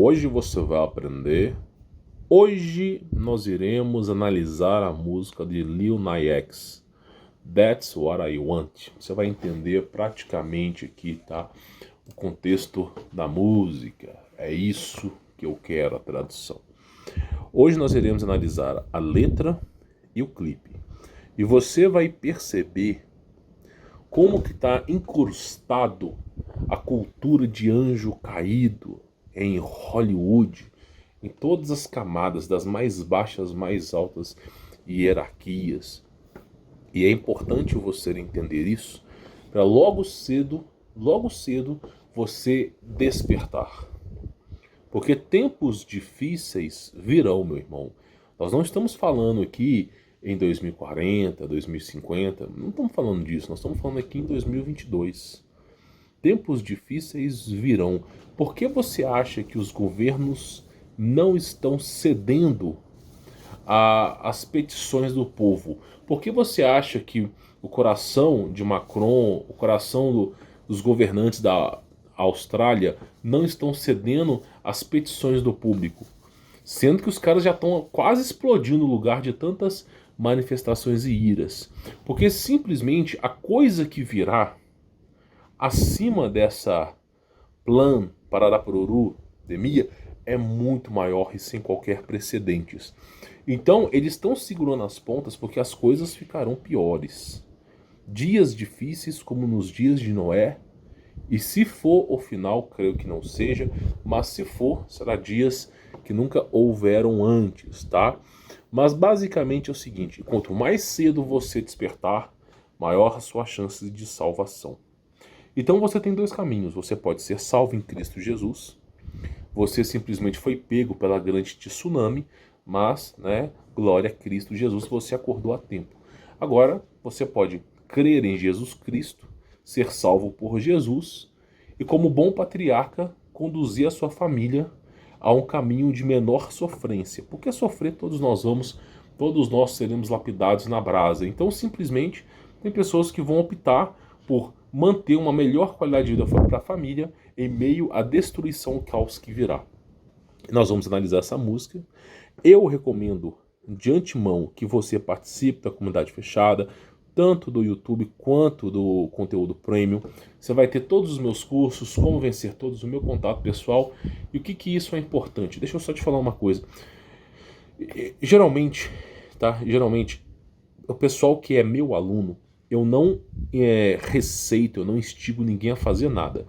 hoje você vai aprender. Hoje nós iremos analisar a música de Lil Nas X, That's What I Want. Você vai entender praticamente aqui, tá? O contexto da música. É isso que eu quero, a tradução. Hoje nós iremos analisar a letra e o clipe. E você vai perceber como que está incrustado a cultura de anjo caído em Hollywood, em todas as camadas, das mais baixas, mais altas hierarquias. E é importante você entender isso para logo cedo você despertar. Porque tempos difíceis virão, meu irmão. Nós não estamos falando aqui em 2040, 2050, não estamos falando disso, nós estamos falando aqui em 2022. Tempos difíceis virão. Por que você acha que os governos não estão cedendo às petições do povo? Por que você acha que o coração de Macron, o coração dos governantes da Austrália não estão cedendo às petições do público? Sendo que os caras já estão quase explodindo no lugar de tantas manifestações e iras. Porque simplesmente a coisa que virá acima dessa plan Pararapururu demia é muito maior e sem qualquer precedentes. Então eles estão segurando as pontas porque as coisas ficarão piores. Dias difíceis como nos dias de Noé. E se for o final, creio que não seja, mas se for, será dias que nunca houveram antes, tá? Mas basicamente é o seguinte, quanto mais cedo você despertar, maior a sua chance de salvação. Então você tem dois caminhos, você pode ser salvo em Cristo Jesus, você simplesmente foi pego pela grande tsunami, mas, glória a Cristo Jesus, você acordou a tempo. Agora, você pode crer em Jesus Cristo, ser salvo por Jesus e, como bom patriarca, conduzir a sua família a um caminho de menor sofrência. Porque sofrer todos nós vamos, todos nós seremos lapidados na brasa. Então, simplesmente, tem pessoas que vão optar por manter uma melhor qualidade de vida para a família em meio à destruição, o caos que virá. Nós vamos analisar essa música. Eu recomendo de antemão que você participe da comunidade fechada, tanto do YouTube quanto do conteúdo premium. Você vai ter todos os meus cursos, como vencer todos, o meu contato pessoal. E o que isso é importante? Deixa eu só te falar uma coisa. Geralmente, o pessoal que é meu aluno, eu não receito, eu não instigo ninguém a fazer nada.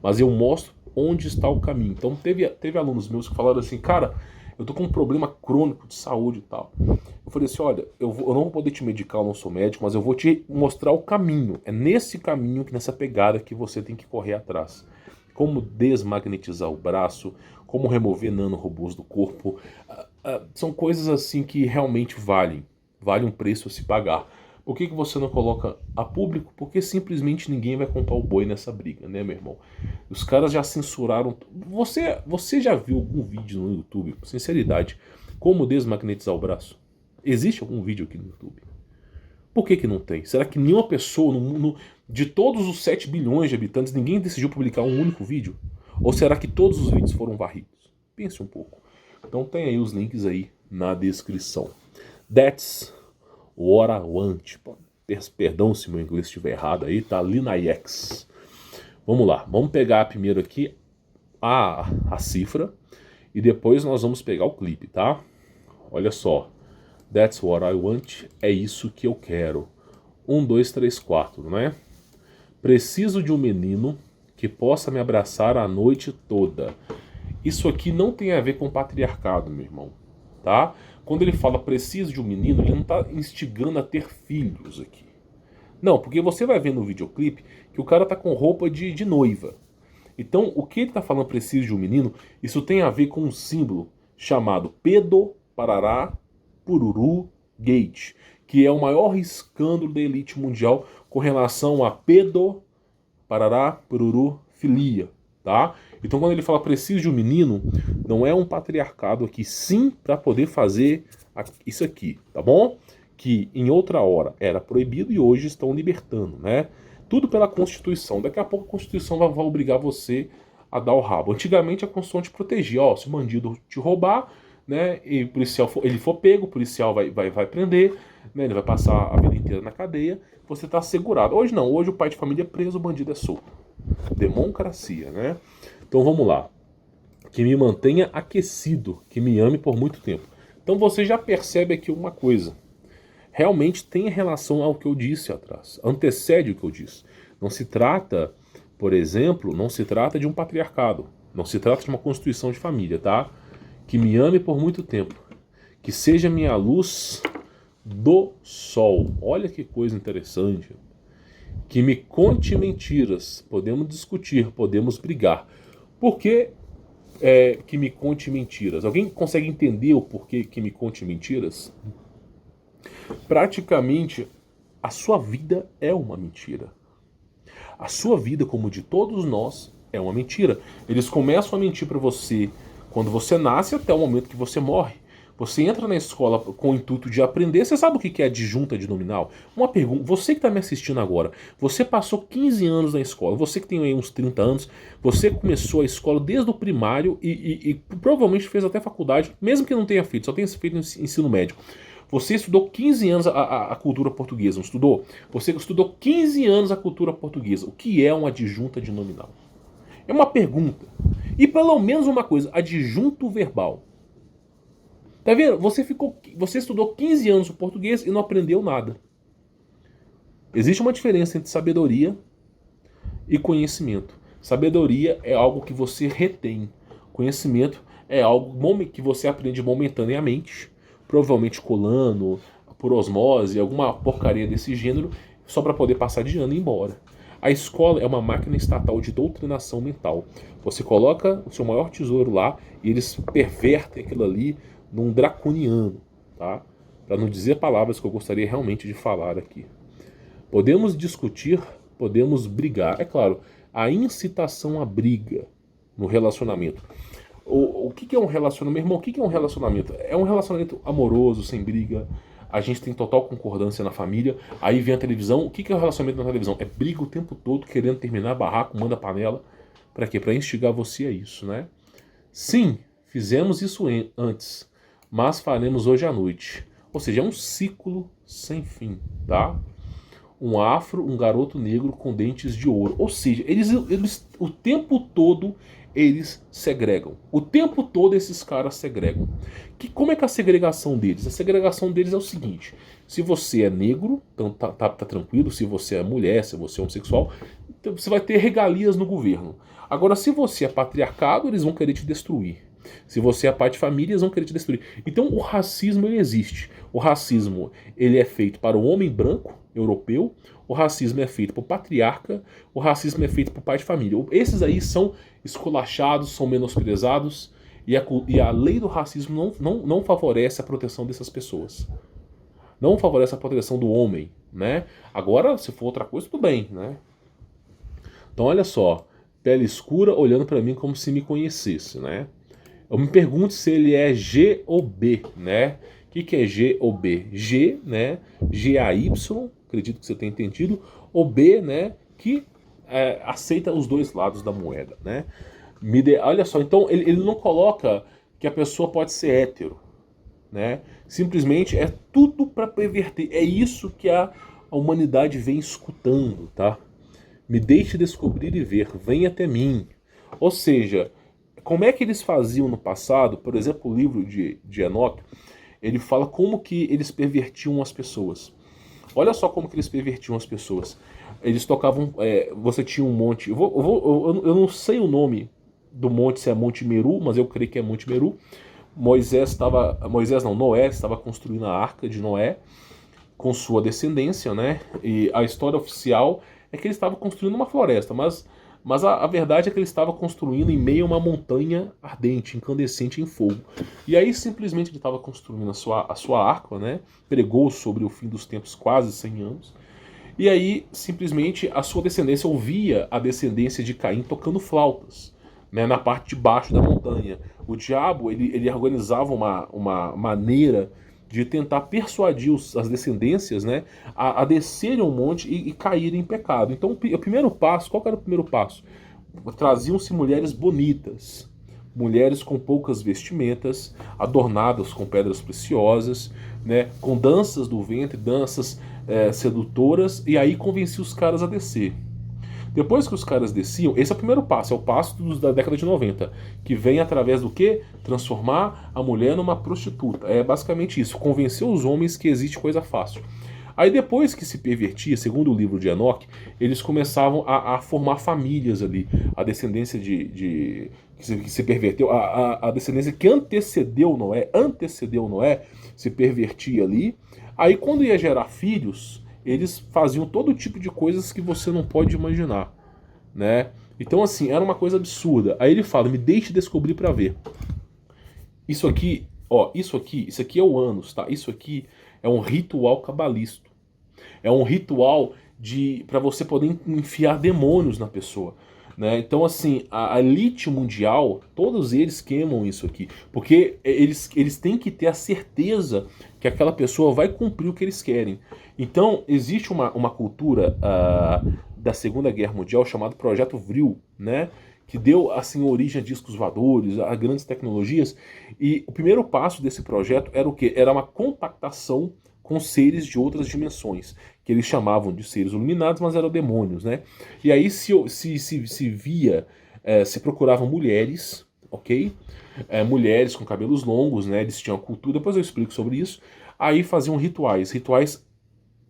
Mas eu mostro onde está o caminho. Então teve alunos meus que falaram assim, cara, eu tô com um problema crônico de saúde e tal. Eu falei assim, olha, eu não vou poder te medicar, eu não sou médico, mas eu vou te mostrar o caminho. É nesse caminho, nessa pegada que você tem que correr atrás. Como desmagnetizar o braço, como remover nanorobôs do corpo. São coisas assim que realmente valem um preço a se pagar. Por que você não coloca a público? Porque simplesmente ninguém vai comprar o boi nessa briga, né, meu irmão? Os caras já censuraram... Você já viu algum vídeo no YouTube, com sinceridade, como desmagnetizar o braço? Existe algum vídeo aqui no YouTube? Por que não tem? Será que nenhuma pessoa, de todos os 7 bilhões de habitantes, ninguém decidiu publicar um único vídeo? Ou será que todos os vídeos foram varridos? Pense um pouco. Então tem aí os links aí na descrição. That's What I Want. Perdão se meu inglês estiver errado aí, tá? Lil Nas X. Vamos lá, vamos pegar primeiro aqui a cifra e depois nós vamos pegar o clipe, tá? Olha só. That's what I want. É isso que eu quero. 1, 2, 3, 4, não é? Preciso de um menino que possa me abraçar a noite toda. Isso aqui não tem a ver com patriarcado, meu irmão, tá? Quando ele fala preciso de um menino, ele não está instigando a ter filhos aqui. Não, porque você vai ver no videoclipe que o cara tá com roupa de noiva. Então, o que ele tá falando preciso de um menino, isso tem a ver com um símbolo chamado Pedo Parará Pururu Gate, que é o maior escândalo da elite mundial com relação a pedo, parará, pururu, filia, tá? Então quando ele fala preciso de um menino, não é um patriarcado aqui, sim para poder fazer isso aqui, tá bom? Que em outra hora era proibido e hoje estão libertando, né? Tudo pela Constituição. Daqui a pouco a Constituição vai obrigar você a dar o rabo. Antigamente a Constituição te protegia, ó, se o bandido te roubar, né, e o policial ele for pego, o policial vai prender, né, ele vai passar a vida inteira na cadeia, você está assegurado. Hoje não, hoje o pai de família é preso, o bandido é solto. Democracia, né? Então vamos lá. Que me mantenha aquecido, que me ame por muito tempo. Então você já percebe aqui uma coisa. Realmente tem relação ao que eu disse atrás. Antecede o que eu disse. Não se trata, por exemplo, não se trata de um patriarcado. Não se trata de uma constituição de família, tá? Que me ame por muito tempo. Que seja minha luz do sol. Olha que coisa interessante. Que me conte mentiras. Podemos discutir, podemos brigar. Por que que me conte mentiras? Alguém consegue entender o porquê que me conte mentiras? Praticamente, a sua vida é uma mentira. A sua vida, como de todos nós, é uma mentira. Eles começam a mentir para você quando você nasce até o momento que você morre. Você entra na escola com o intuito de aprender. Você sabe o que é adjunta de nominal? Uma pergunta, você que está me assistindo agora, você passou 15 anos na escola, você que tem aí uns 30 anos, você começou a escola desde o primário e provavelmente fez até faculdade, mesmo que não tenha feito, só tenha feito ensino médio. Você estudou 15 anos a cultura portuguesa, não estudou? Você estudou 15 anos a cultura portuguesa. O que é uma adjunta de nominal? É uma pergunta. E pelo menos uma coisa, adjunto verbal. Tá vendo? Você estudou 15 anos o português e não aprendeu nada. Existe uma diferença entre sabedoria e conhecimento. Sabedoria é algo que você retém. Conhecimento é algo que você aprende momentaneamente, provavelmente colando, por osmose, alguma porcaria desse gênero, só para poder passar de ano e ir embora. A escola é uma máquina estatal de doutrinação mental. Você coloca o seu maior tesouro lá e eles pervertem aquilo ali num draconiano, tá? Para não dizer palavras que eu gostaria realmente de falar aqui. Podemos discutir, podemos brigar. É claro, a incitação à briga no relacionamento. O que é um relacionamento? Meu irmão, o que é um relacionamento? É um relacionamento amoroso, sem briga. A gente tem total concordância na família. Aí vem a televisão. O que é o relacionamento na televisão? É briga o tempo todo, querendo terminar, barraco, manda panela. Para quê? Para instigar você a isso, né? Sim, fizemos isso antes, mas faremos hoje à noite. Ou seja, é um ciclo sem fim, tá? Um afro, um garoto negro com dentes de ouro. Ou seja, eles o tempo todo eles segregam. O tempo todo esses caras segregam. Como é que é a segregação deles? A segregação deles é o seguinte: se você é negro, então tá tranquilo. Se você é mulher, se você é homossexual, então você vai ter regalias no governo. Agora, se você é patriarcado, eles vão querer te destruir. Se você é pai de família, eles vão querer te destruir. Então o racismo ele existe. O racismo ele é feito para o homem branco, europeu. O racismo é feito por patriarca. O racismo é feito por pai de família. Esses aí são esculachados, são menosprezados. E a lei do racismo não favorece a proteção dessas pessoas. Não favorece a proteção do homem, né? Agora, se for outra coisa, tudo bem, né? Então olha só. Pele escura olhando para mim como se me conhecesse, né? Eu me pergunto se ele é G ou B, né? O que é G ou B? G, né? G-A-Y, acredito que você tenha entendido. Ou B, né? Que aceita os dois lados da moeda, né? Olha só, então ele não coloca que a pessoa pode ser hétero, né? Simplesmente é tudo para perverter. É isso que a humanidade vem escutando, tá? Me deixe descobrir e ver, vem até mim. Ou seja, como é que eles faziam no passado? Por exemplo, o livro de Enoque, ele fala como que eles pervertiam as pessoas. Olha só como que eles pervertiam as pessoas. Eles tocavam, você tinha um monte, eu não sei o nome do monte, se é Monte Meru, mas eu creio que é Monte Meru. Noé estava construindo a arca de Noé com sua descendência, né? E a história oficial é que ele estava construindo uma floresta, mas a verdade é que ele estava construindo em meio a uma montanha ardente, incandescente em fogo. E aí simplesmente ele estava construindo a sua arca, né? Pregou sobre o fim dos tempos, quase 100 anos. E aí simplesmente a sua descendência ouvia a descendência de Caim tocando flautas, né? Na parte de baixo da montanha. O diabo ele organizava uma maneira de tentar persuadir as descendências, né, a descerem um monte e caírem em pecado. Então o primeiro passo, qual que era o primeiro passo? traziam-se mulheres bonitas, mulheres com poucas vestimentas, adornadas com pedras preciosas, né, com danças do ventre, danças sedutoras, e aí convencia os caras a descer. Depois que os caras desciam, esse é o primeiro passo, é o passo da década de 90, que vem através do quê? Transformar a mulher numa prostituta. É basicamente isso, convencer os homens que existe coisa fácil. Aí depois que se pervertia, segundo o livro de Enoque, eles começavam a formar famílias ali. A descendência que se perverteu, a descendência que antecedeu Noé, se pervertia ali. Aí quando ia gerar filhos, eles faziam todo tipo de coisas que você não pode imaginar, né? Então assim, era uma coisa absurda. Aí ele fala, me deixe descobrir para ver. Isso aqui, ó, isso aqui é o ânus, tá? Isso aqui é um ritual cabalístico. É um ritual para você poder enfiar demônios na pessoa, né? Então assim, a elite mundial, todos eles queimam isso aqui, porque eles têm que ter a certeza que aquela pessoa vai cumprir o que eles querem. Então existe uma cultura da Segunda Guerra Mundial chamada Projeto Vril, né? Que deu assim origem a discos voadores, a grandes tecnologias. E o primeiro passo desse projeto era o quê? Era uma contactação com seres de outras dimensões, que eles chamavam de seres iluminados, mas eram demônios, né? E aí se procuravam mulheres, ok? Mulheres com cabelos longos, né? Eles tinham cultura, depois eu explico sobre isso. Aí faziam rituais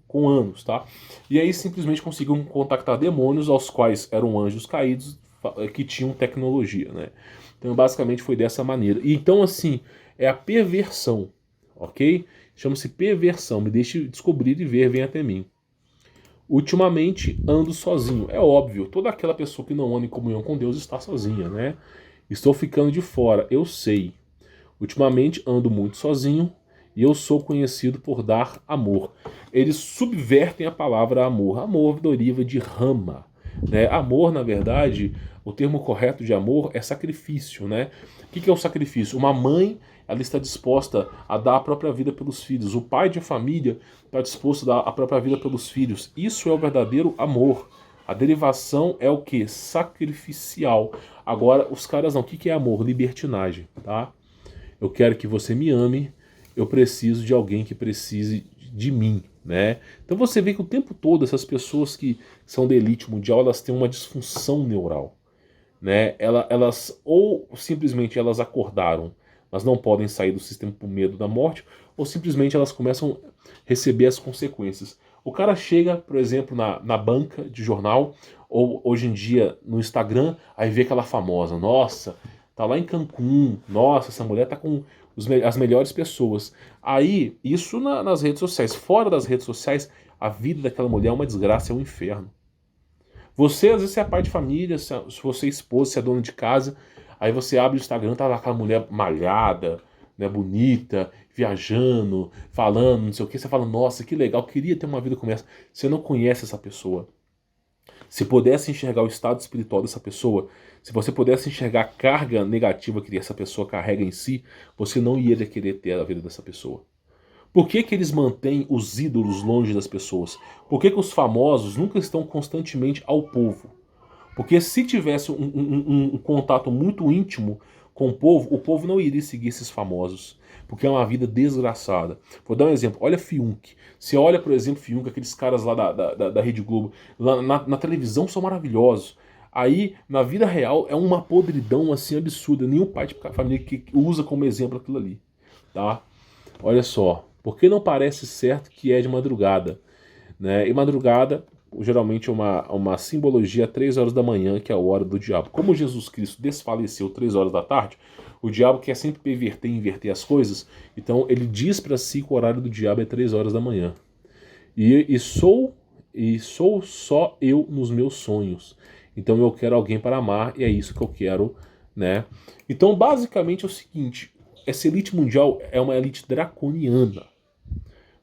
com anos, tá? E aí simplesmente conseguiam contactar demônios, aos quais eram anjos caídos, que tinham tecnologia, né? Então basicamente foi dessa maneira. E então assim, é a perversão, ok? Chama-se perversão, me deixe descobrir e ver, vem até mim. Ultimamente ando sozinho, é óbvio, toda aquela pessoa que não anda em comunhão com Deus está sozinha, né? Estou ficando de fora, eu sei. Ultimamente ando muito sozinho e eu sou conhecido por dar amor. Eles subvertem a palavra amor. Amor deriva de rama, né? Amor, na verdade, o termo correto de amor é sacrifício, né? O que é o sacrifício? Uma mãe, ela está disposta a dar a própria vida pelos filhos. O pai de família está disposto a dar a própria vida pelos filhos. Isso é o verdadeiro amor. A derivação é o que? Sacrificial. Agora, os caras não. O que é amor? Libertinagem, tá? Eu quero que você me ame, eu preciso de alguém que precise de mim, né? Então você vê que o tempo todo essas pessoas que são da elite mundial, elas têm uma disfunção neural, né? Elas ou simplesmente elas acordaram, mas não podem sair do sistema por medo da morte, ou simplesmente elas começam a receber as consequências. O cara chega, por exemplo, na banca de jornal, ou hoje em dia no Instagram, aí vê aquela famosa, nossa, tá lá em Cancún, nossa, essa mulher tá com as melhores pessoas. Aí, isso nas redes sociais. Fora das redes sociais, a vida daquela mulher é uma desgraça, é um inferno. Você, às vezes, você é pai de família, se você é esposa, se é dona de casa, aí você abre o Instagram, tá lá aquela mulher malhada, né, bonita, viajando, falando, não sei o que, você fala, nossa, que legal, queria ter uma vida como essa. Você não conhece essa pessoa. Se pudesse enxergar o estado espiritual dessa pessoa, se você pudesse enxergar a carga negativa que essa pessoa carrega em si, você não iria querer ter a vida dessa pessoa. Por que eles mantêm os ídolos longe das pessoas? Por que os famosos nunca estão constantemente ao povo? Porque se tivesse um contato muito íntimo com o povo não iria seguir esses famosos. Porque é uma vida desgraçada. Vou dar um exemplo. Olha Fiuk. Você olha, por exemplo, Fiuk, aqueles caras lá da Rede Globo. Lá na televisão são maravilhosos. Aí, na vida real, é uma podridão assim absurda. Nenhum pai de família que usa como exemplo aquilo ali. Tá? Olha só. Por que não parece certo que é de madrugada? Né? E madrugada, geralmente, é uma simbologia 3 horas da manhã, que é a hora do diabo. Como Jesus Cristo desfaleceu 3 horas da tarde, o diabo quer sempre perverter e inverter as coisas, então ele diz para si que o horário do diabo é 3 horas da manhã. E sou só eu nos meus sonhos. Então eu quero alguém para amar e é isso que eu quero, né? Então basicamente é o seguinte, essa elite mundial é uma elite draconiana.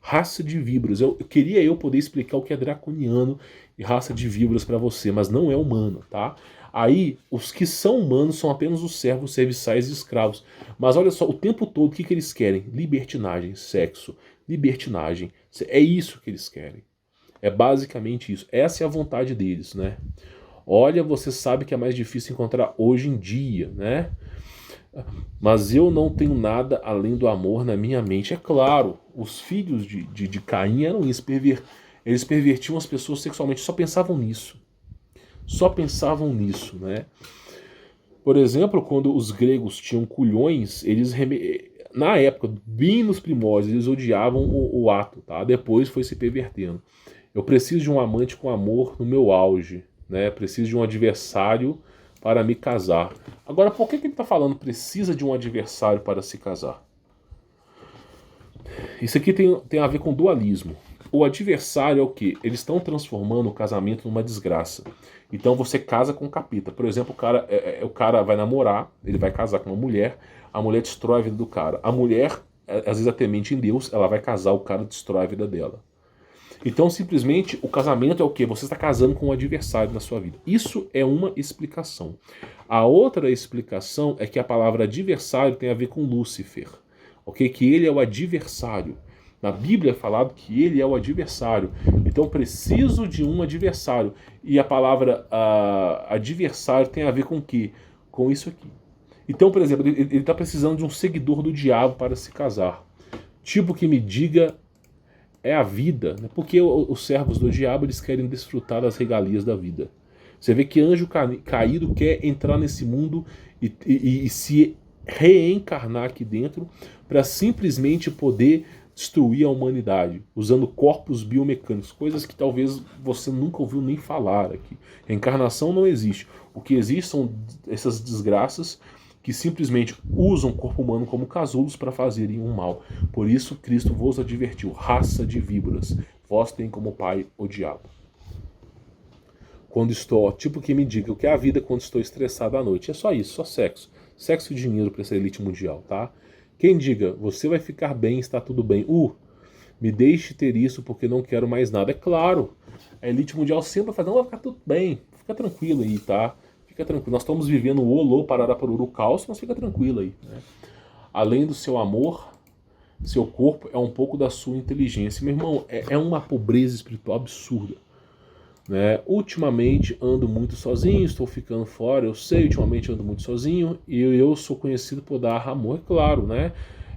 Raça de víboras. Eu queria poder explicar o que é draconiano e raça de víboras para você, mas não é humano, tá? Aí, os que são humanos são apenas os servos, serviçais e escravos. Mas olha só, o tempo todo, o que eles querem? Libertinagem, sexo, libertinagem. É isso que eles querem. É basicamente isso. Essa é a vontade deles, né? Olha, você sabe que é mais difícil encontrar hoje em dia, né? Mas eu não tenho nada além do amor na minha mente. É claro, os filhos de Caim eram isso, eles pervertiam as pessoas sexualmente, só pensavam nisso. Só pensavam nisso, né? Por exemplo, quando os gregos tinham culhões, na época, bem nos primórdios, eles odiavam o ato, tá? Depois foi se pervertendo. Eu preciso de um amante com amor no meu auge, né? Preciso de um adversário para me casar. Agora, por que ele está falando precisa de um adversário para se casar? Isso aqui tem a ver com dualismo. O adversário é o quê? Eles estão transformando o casamento numa desgraça. Então você casa com o capeta. Por exemplo, o cara vai namorar, ele vai casar com uma mulher, a mulher destrói a vida do cara. A mulher, às vezes até mente em Deus, ela vai casar, o cara destrói a vida dela. Então, simplesmente, o casamento é o quê? Você está casando com um adversário na sua vida. Isso é uma explicação. A outra explicação é que a palavra adversário tem a ver com Lúcifer, ok? Que ele é o adversário. Na Bíblia é falado que ele é o adversário. Então, preciso de um adversário. E a palavra adversário tem a ver com o quê? Com isso aqui. Então, por exemplo, ele está precisando de um seguidor do diabo para se casar. Tipo que me diga é a vida, né? Porque os servos do diabo eles querem desfrutar das regalias da vida. Você vê que anjo caído quer entrar nesse mundo e se reencarnar aqui dentro para simplesmente poder destruir a humanidade, usando corpos biomecânicos, coisas que talvez você nunca ouviu nem falar aqui. Reencarnação não existe. O que existe são essas desgraças que simplesmente usam o corpo humano como casulos para fazerem um mal. Por isso Cristo vos advertiu, raça de víboras, vós tem como pai o diabo. Quando estou, tipo que me diga o que é a vida quando estou estressado à noite. É só isso, só sexo. Sexo e dinheiro para essa elite mundial, tá? Quem diga, você vai ficar bem, está tudo bem. Me deixe ter isso porque não quero mais nada. É claro, a elite mundial sempre faz, não, vai ficar tudo bem, fica tranquilo aí, tá? Fica tranquilo, nós estamos vivendo o olô, pararapururu, caos, mas fica tranquilo aí, né? Além do seu amor, seu corpo é um pouco da sua inteligência. Meu irmão, é uma pobreza espiritual absurda, né? Ultimamente ando muito sozinho, estou ficando fora, eu sei, ultimamente ando muito sozinho e eu sou conhecido por dar amor, é claro, né?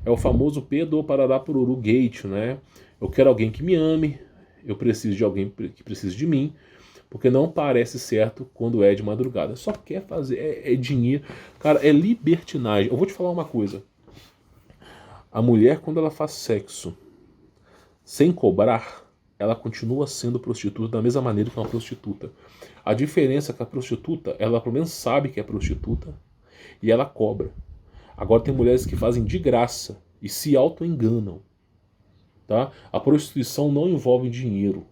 É o famoso P do Pararapururu Gate, né? Eu quero alguém que me ame, eu preciso de alguém que precise de mim, porque não parece certo quando é de madrugada. Só quer fazer, é dinheiro. Cara, é libertinagem. Eu vou te falar uma coisa. A mulher, quando ela faz sexo sem cobrar, ela continua sendo prostituta da mesma maneira que uma prostituta. A diferença é que a prostituta, ela pelo menos sabe que é prostituta e ela cobra. Agora tem mulheres que fazem de graça e se auto-enganam, tá? A prostituição não envolve dinheiro,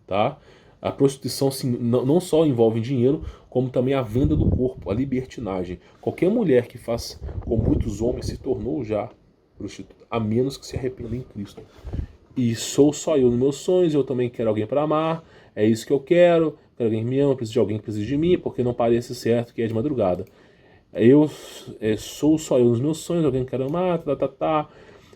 tá? A prostituição não só envolve dinheiro, como também a venda do corpo, a libertinagem. Qualquer mulher que faz, como muitos homens, se tornou já prostituta, a menos que se arrependa em Cristo. E sou só eu nos meus sonhos, eu também quero alguém para amar, é isso que eu quero alguém que me ama, preciso de alguém que precise de mim, porque não parece certo que é de madrugada. Sou só eu nos meus sonhos, alguém que quero amar, tá.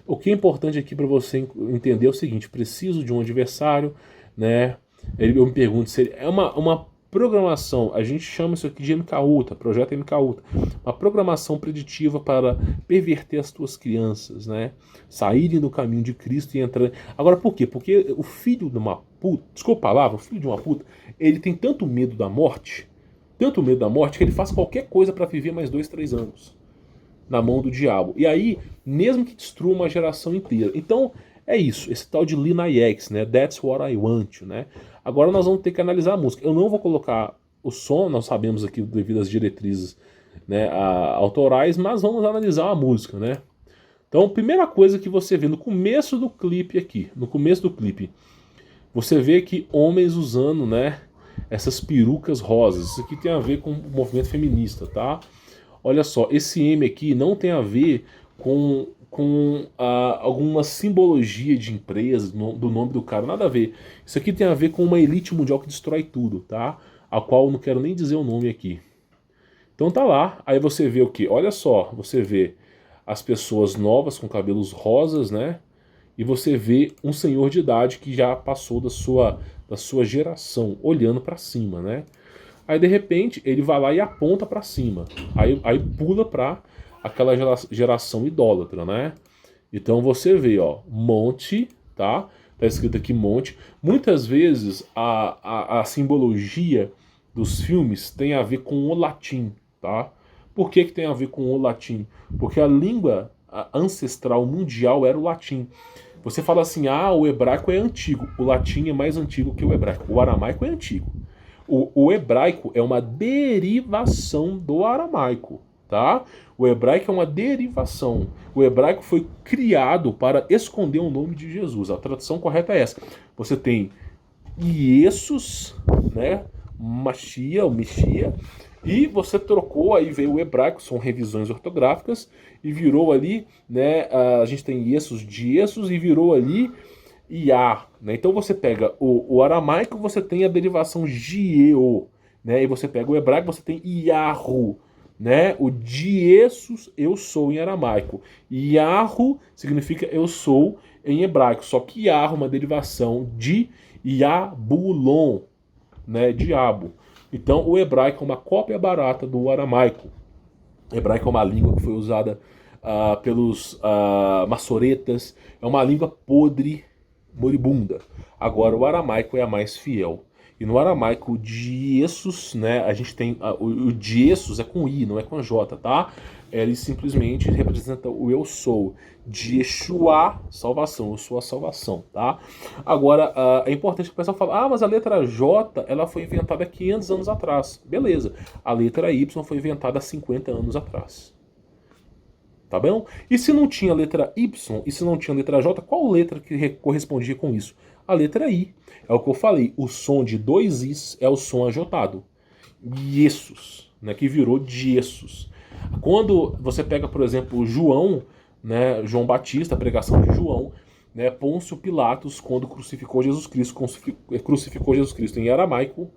O que é importante aqui para você entender é o seguinte, preciso de um adversário, né? Eu me pergunto se é uma programação, a gente chama isso aqui de MKUltra, projeto MKUltra, uma programação preditiva para perverter as tuas crianças, né? Saírem do caminho de Cristo e entrar. Agora por quê? Porque o filho de uma puta, desculpa a palavra, o filho de uma puta, ele tem tanto medo da morte, que ele faz qualquer coisa para viver mais 2, 3 anos na mão do diabo. E aí, mesmo que destrua uma geração inteira. Então, é isso, esse tal de Lil Nas X, né? That's what I want, né? Agora nós vamos ter que analisar a música. Eu não vou colocar o som, nós sabemos aqui devido às diretrizes, né, autorais, mas vamos analisar a música, né? Então, primeira coisa que você vê no começo do clipe aqui, você vê que homens usando, né, essas perucas rosas. Isso aqui tem a ver com o movimento feminista, tá? Olha só, esse M aqui não tem a ver com alguma simbologia de empresa, do nome do cara, nada a ver. Isso aqui tem a ver com uma elite mundial que destrói tudo, tá? A qual eu não quero nem dizer o nome aqui. Então tá lá, aí você vê o que? Olha só, você vê as pessoas novas com cabelos rosas, né? E você vê um senhor de idade que já passou da sua geração, olhando para cima, né? Aí de repente ele vai lá e aponta para cima. Aí pula para aquela geração idólatra, né? Então você vê, ó, monte, tá? Tá escrito aqui monte. Muitas vezes a simbologia dos filmes tem a ver com o latim, tá? Por que que tem a ver com o latim? Porque a língua ancestral mundial era o latim. Você fala assim, ah, o hebraico é antigo. O latim é mais antigo que o hebraico. O aramaico é antigo. O hebraico é uma derivação do aramaico, tá? O hebraico é uma derivação. O hebraico foi criado para esconder o nome de Jesus. A tradução correta é essa. Você tem Iesus, né? Machia, o Mexia, e você trocou, aí veio o hebraico, são revisões ortográficas, e virou ali, né? A gente tem Iesus de Iesus e virou ali Iá, né? Então você pega o aramaico, você tem a derivação Gieo, né? E você pega o hebraico, você tem Iahu, né? O Jesus, eu sou em aramaico. Yahu significa eu sou em hebraico. Só que Yahu é uma derivação de Yabulon, né? Diabo. Então o hebraico é uma cópia barata do aramaico. O hebraico é uma língua que foi usada pelos maçoretas. É uma língua podre, moribunda. Agora o aramaico é a mais fiel. E no aramaico, o Jesus, né, a gente tem, o Jesus é com I, não é com J, tá? Ele simplesmente representa o eu sou. De Yeshua, salvação, eu sou a salvação, tá? Agora, é importante que o pessoal fale, mas a letra J, ela foi inventada há 500 anos atrás. Beleza. A letra Y foi inventada há 50 anos atrás. Tá bom? E se não tinha letra Y, e se não tinha letra J, qual letra que correspondia com isso? A letra I. É o que eu falei, o som de dois Is é o som ajotado. Jesus, né, que virou Jesus. Quando você pega, por exemplo, João, né, João Batista, a pregação de João, né, Pôncio Pilatos, quando crucificou Jesus Cristo em aramaico,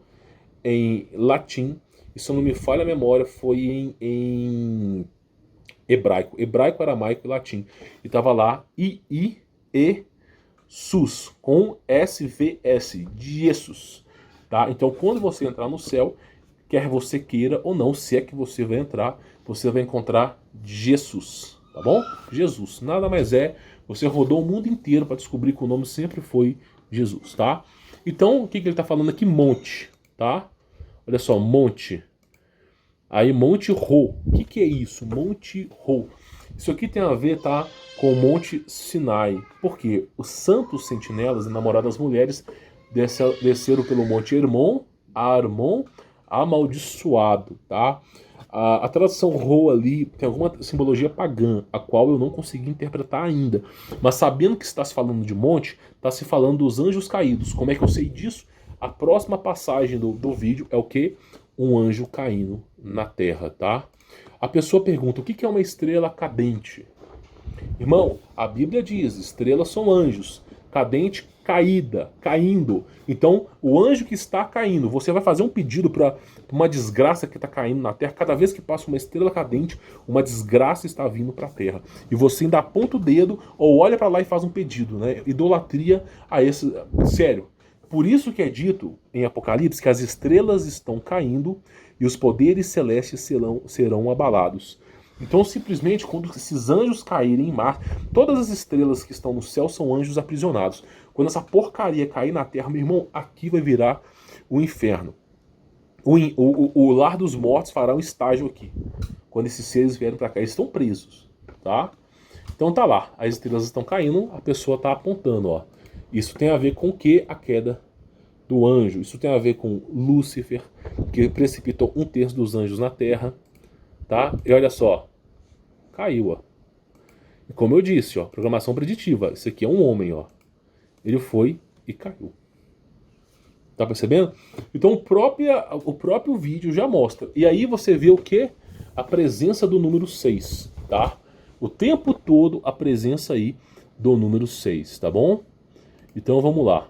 em latim, e se eu não me falha a memória, foi em hebraico. Hebraico, aramaico e latim. E estava lá I-I-E-Sus, com S-V-S, Jesus. Tá? Então, quando você entrar no céu, quer você queira ou não, se é que você vai entrar, você vai encontrar Jesus. Tá bom? Jesus. Nada mais é. Você rodou o mundo inteiro para descobrir que o nome sempre foi Jesus, tá? Então, o que ele está falando aqui? Monte, tá? Olha só, monte. Aí Monte Ho. O que é isso? Monte Ho. Isso aqui tem a ver, tá, com o Monte Sinai. Por quê? Os santos sentinelas, namoradas mulheres, desceram pelo Monte Hermon, Armon, amaldiçoado, tá? A tradução Ho ali tem alguma simbologia pagã, a qual eu não consegui interpretar ainda. Mas sabendo que está se falando de monte, está se falando dos anjos caídos. Como é que eu sei disso? A próxima passagem do vídeo é o quê? Um anjo caindo na terra, tá? A pessoa pergunta, o que é uma estrela cadente? Irmão, a Bíblia diz, estrelas são anjos, cadente, caída, caindo. Então, o anjo que está caindo, você vai fazer um pedido para uma desgraça que está caindo na terra, cada vez que passa uma estrela cadente, uma desgraça está vindo para a terra. E você ainda aponta o dedo ou olha para lá e faz um pedido, né? Idolatria a esse... Sério. Por isso que é dito em Apocalipse que as estrelas estão caindo e os poderes celestes serão abalados. Então, simplesmente, quando esses anjos caírem em mar, todas as estrelas que estão no céu são anjos aprisionados. Quando essa porcaria cair na terra, meu irmão, aqui vai virar o inferno. O lar dos mortos fará um estágio aqui. Quando esses seres vierem para cá, eles estão presos, tá? Então tá lá, as estrelas estão caindo, a pessoa está apontando, ó. Isso tem a ver com o que? A queda do anjo. Isso tem a ver com Lúcifer, que precipitou 1/3 dos anjos na terra, tá? E olha só, caiu, ó. E como eu disse, ó, programação preditiva. Isso aqui é um homem, ó. Ele foi e caiu. Tá percebendo? Então o próprio vídeo já mostra. E aí você vê o que? A presença do número 6, tá? O tempo todo a presença aí do número 6, tá bom? Então vamos lá.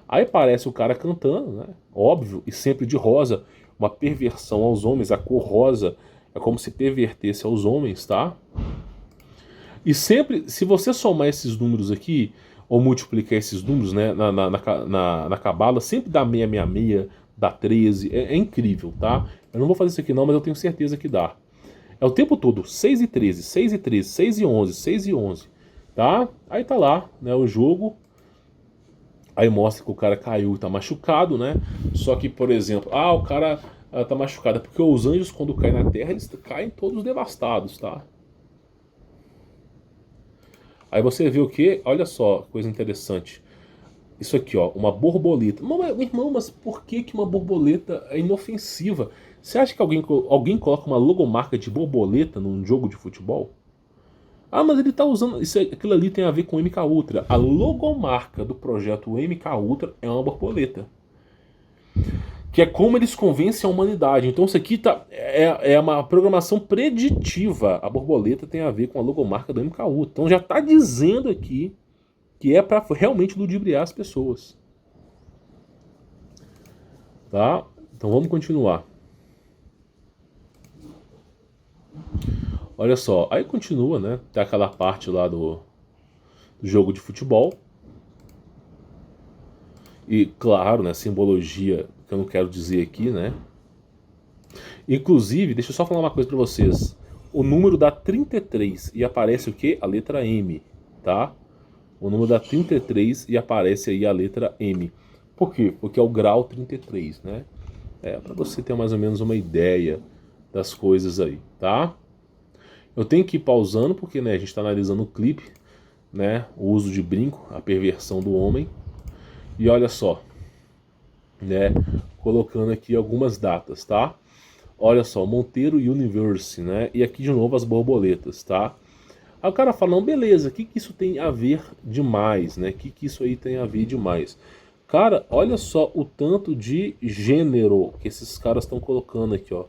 Aí parece o cara cantando, né? Óbvio, e sempre de rosa, uma perversão aos homens. A cor rosa é como se pervertesse aos homens, tá? E sempre, se você somar esses números aqui, ou multiplicar esses números, né, na Cabala, sempre dá 666, dá 13, é incrível, tá? Eu não vou fazer isso aqui não, mas eu tenho certeza que dá. É o tempo todo, 6 e 13, 6 e 13, 6 e 11, 6 e 11, tá? Aí tá lá, né, o jogo, aí mostra que o cara caiu e tá machucado, né? Só que, por exemplo, o cara tá machucado, é porque os anjos quando caem na terra, eles caem todos devastados, tá? Aí você vê o que? Olha só, coisa interessante. Isso aqui, ó, uma borboleta. Irmão, mas por que uma borboleta é inofensiva? Você acha que alguém coloca uma logomarca de borboleta num jogo de futebol? Mas ele tá usando. Aquilo ali tem a ver com o MK Ultra. A logomarca do projeto MK Ultra é uma borboleta. Que é como eles convencem a humanidade. Então isso aqui é uma programação preditiva. A borboleta tem a ver com a logomarca do MK Ultra. Então já tá dizendo aqui que é para realmente ludibriar as pessoas. Tá? Então vamos continuar. Olha só, aí continua, né? Tem aquela parte lá do jogo de futebol. E claro, né, simbologia que eu não quero dizer aqui, né? Inclusive, deixa eu só falar uma coisa para vocês. O número dá 33 e aparece o quê? A letra M, tá? O número dá 33 e aparece aí a letra M. Por quê? Porque é o grau 33, né? Para você ter mais ou menos uma ideia das coisas aí, tá? Eu tenho que ir pausando porque, né, a gente está analisando o clipe, né? O uso de brinco, a perversão do homem. E olha só, né? Colocando aqui algumas datas, tá? Olha só, Monteiro Universe, né? E aqui de novo as borboletas, tá? Aí o cara fala, não, beleza, o que isso tem a ver demais, né? O que isso aí tem a ver demais? Cara, olha só o tanto de gênero que esses caras estão colocando aqui, ó.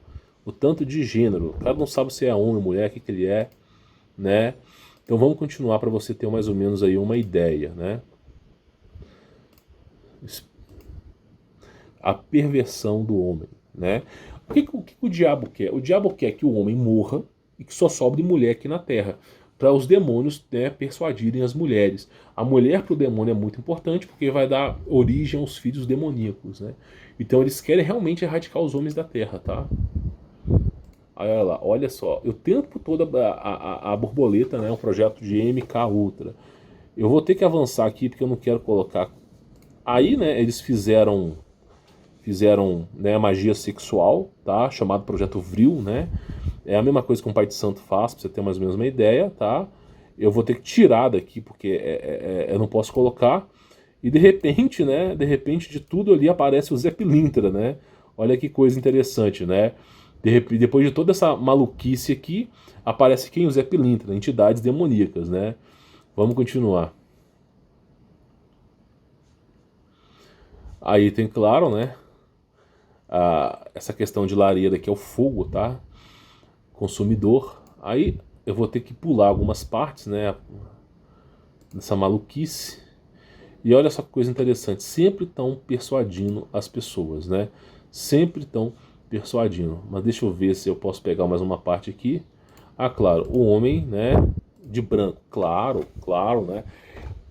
O tanto de gênero. O cara não sabe se é homem ou mulher, o que ele é, né? Então vamos continuar para você ter mais ou menos aí uma ideia, né? A perversão do homem, né? O que o diabo quer? O diabo quer que o homem morra e que só sobre mulher aqui na Terra, para os demônios, né, persuadirem as mulheres. A mulher para o demônio é muito importante porque vai dar origem aos filhos demoníacos, né? Então eles querem realmente erradicar os homens da Terra, tá? Aí olha lá, olha só, o tempo todo a borboleta, né, um projeto de MK Ultra. Eu vou ter que avançar aqui porque eu não quero colocar. Aí, né, eles fizeram, né, magia sexual, tá? Chamado Projeto Vril, né? É a mesma coisa que um pai de santo faz, pra você ter mais ou menos uma ideia, tá? Eu vou ter que tirar daqui, porque eu não posso colocar. E de repente, né? De repente de tudo ali aparece o Zé Pilintra, né? Olha que coisa interessante, né? Depois de toda essa maluquice aqui, aparece quem? O Zé Pilintra, entidades demoníacas, né? Vamos continuar. Aí tem, claro, né? Essa questão de lareira que é o fogo, tá? Consumidor. Aí eu vou ter que pular algumas partes, né? Nessa maluquice. E olha só que coisa interessante. Sempre estão persuadindo as pessoas, né? Sempre estão persuadindo. Mas deixa eu ver se eu posso pegar mais uma parte aqui. Claro, o homem, né? De branco. Claro, claro, né?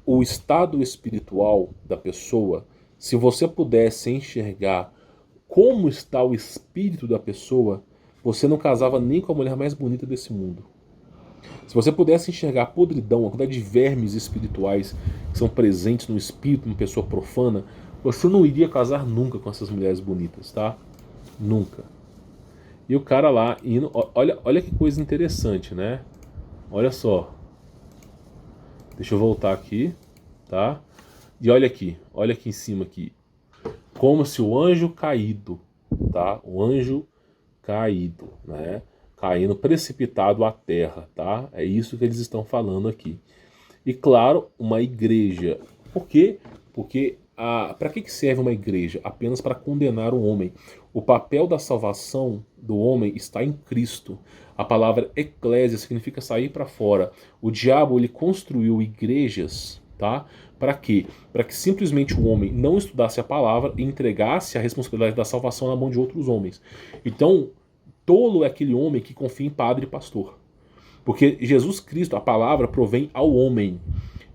O estado espiritual da pessoa, se você pudesse enxergar como está o espírito da pessoa, você não casava nem com a mulher mais bonita desse mundo. Se você pudesse enxergar a podridão, a quantidade de vermes espirituais que são presentes no espírito de uma pessoa profana, você não iria casar nunca com essas mulheres bonitas, tá? Nunca. E o cara lá indo, olha que coisa interessante, né? Olha só. Deixa eu voltar aqui, tá? E olha aqui em cima aqui. Como se o anjo caído, tá? O anjo caído, né? Caindo precipitado à terra, tá? É isso que eles estão falando aqui. E claro, uma igreja. Por quê? Porque para que serve uma igreja? Apenas para condenar o homem. O papel da salvação do homem está em Cristo. A palavra eclésia significa sair para fora. O diabo ele construiu igrejas, tá? Para quê? Para que simplesmente o homem não estudasse a palavra e entregasse a responsabilidade da salvação na mão de outros homens. Então, tolo é aquele homem que confia em padre e pastor. Porque Jesus Cristo, a palavra, provém ao homem.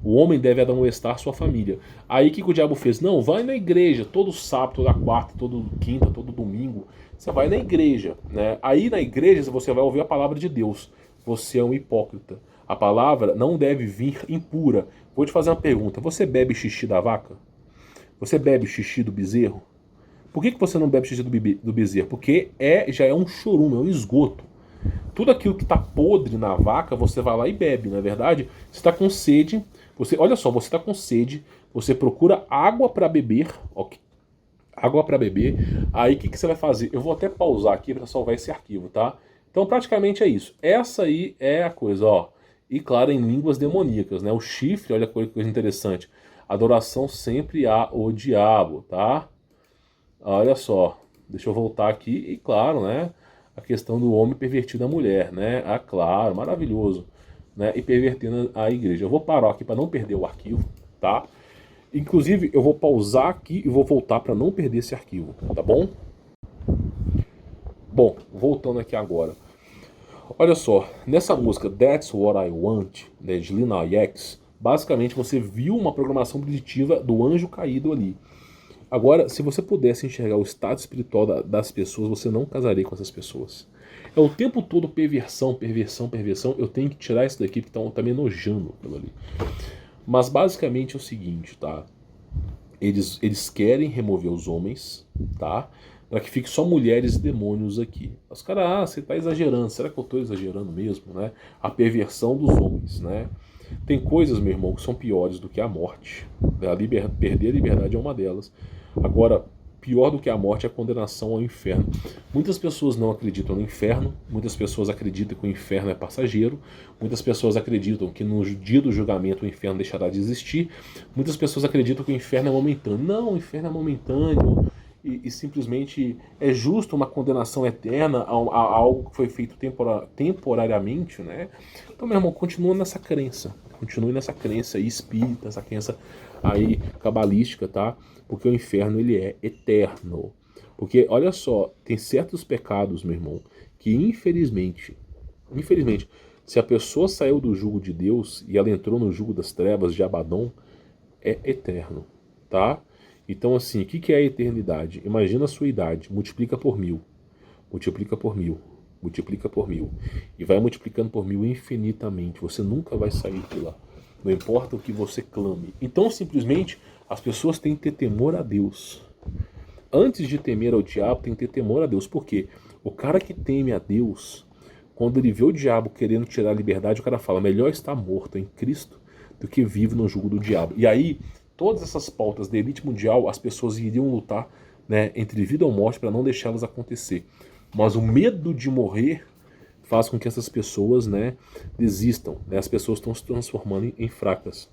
O homem deve admoestar sua família. Aí o que o diabo fez? Não, vai na igreja, todo sábado, toda quarta, todo quinta, todo domingo. Você vai na igreja, né? Aí na igreja você vai ouvir a palavra de Deus. Você é um hipócrita. A palavra não deve vir impura. Vou te fazer uma pergunta. Você bebe xixi da vaca? Você bebe xixi do bezerro? Por que você não bebe xixi do bezerro? Porque já é um chorume, é um esgoto. Tudo aquilo que está podre na vaca, você vai lá e bebe, não é verdade? Você está com sede, olha só, você está com sede, você procura água para beber, ok? Água para beber, aí o que você vai fazer? Eu vou até pausar aqui para salvar esse arquivo, tá? Então praticamente é isso. Essa aí é a coisa, ó. E claro, em línguas demoníacas, né? O chifre, olha que coisa interessante. Adoração sempre ao diabo, tá? Olha só, deixa eu voltar aqui e claro, né? A questão do homem pervertido a mulher, né? Ah, claro, maravilhoso, né? E pervertendo a igreja. Eu vou parar aqui para não perder o arquivo, tá? Inclusive, eu vou pausar aqui e vou voltar para não perder esse arquivo, tá bom? Bom, voltando aqui agora. Olha só, nessa música That's What I Want, né, de Lil Nas X, basicamente você viu uma programação preditiva do anjo caído ali. Agora, se você pudesse enxergar o estado espiritual das pessoas, você não casaria com essas pessoas. É o tempo todo perversão, perversão, perversão. Eu tenho que tirar isso daqui porque tá me enojando aquilo ali. Mas basicamente é o seguinte, tá? Eles querem remover os homens, tá? Para que fique só mulheres e demônios aqui. Os caras, você tá exagerando. Será que eu tô exagerando mesmo, né? A perversão dos homens, né? Tem coisas, meu irmão, que são piores do que a morte. Perder a liberdade é uma delas. Agora, pior do que a morte é a condenação ao inferno. Muitas pessoas não acreditam no inferno, muitas pessoas acreditam que o inferno é passageiro, muitas pessoas acreditam que no dia do julgamento o inferno deixará de existir, muitas pessoas acreditam que o inferno é momentâneo. Não, o inferno é momentâneo e simplesmente é justo uma condenação eterna a algo que foi feito temporariamente, né? Então, meu irmão, continue nessa crença aí espírita, essa crença aí cabalística, tá? Porque o inferno, ele é eterno. Porque, olha só, tem certos pecados, meu irmão, que infelizmente, se a pessoa saiu do jugo de Deus e ela entrou no jugo das trevas de Abaddon, é eterno, tá? Então, assim, o que é a eternidade? Imagina a sua idade, multiplica por 1000, multiplica por 1000, multiplica por 1000, e vai multiplicando por 1000 infinitamente. Você nunca vai sair de lá. Não importa o que você clame. Então, simplesmente, as pessoas têm que ter temor a Deus. Antes de temer ao diabo, tem que ter temor a Deus. Por quê? O cara que teme a Deus, quando ele vê o diabo querendo tirar a liberdade, o cara fala, melhor estar morto em Cristo do que vivo no jugo do diabo. E aí, todas essas pautas da elite mundial, as pessoas iriam lutar, né, entre vida ou morte para não deixá-las acontecer. Mas o medo de morrer faz com que essas pessoas, né, desistam. Né? As pessoas estão se transformando em fracas.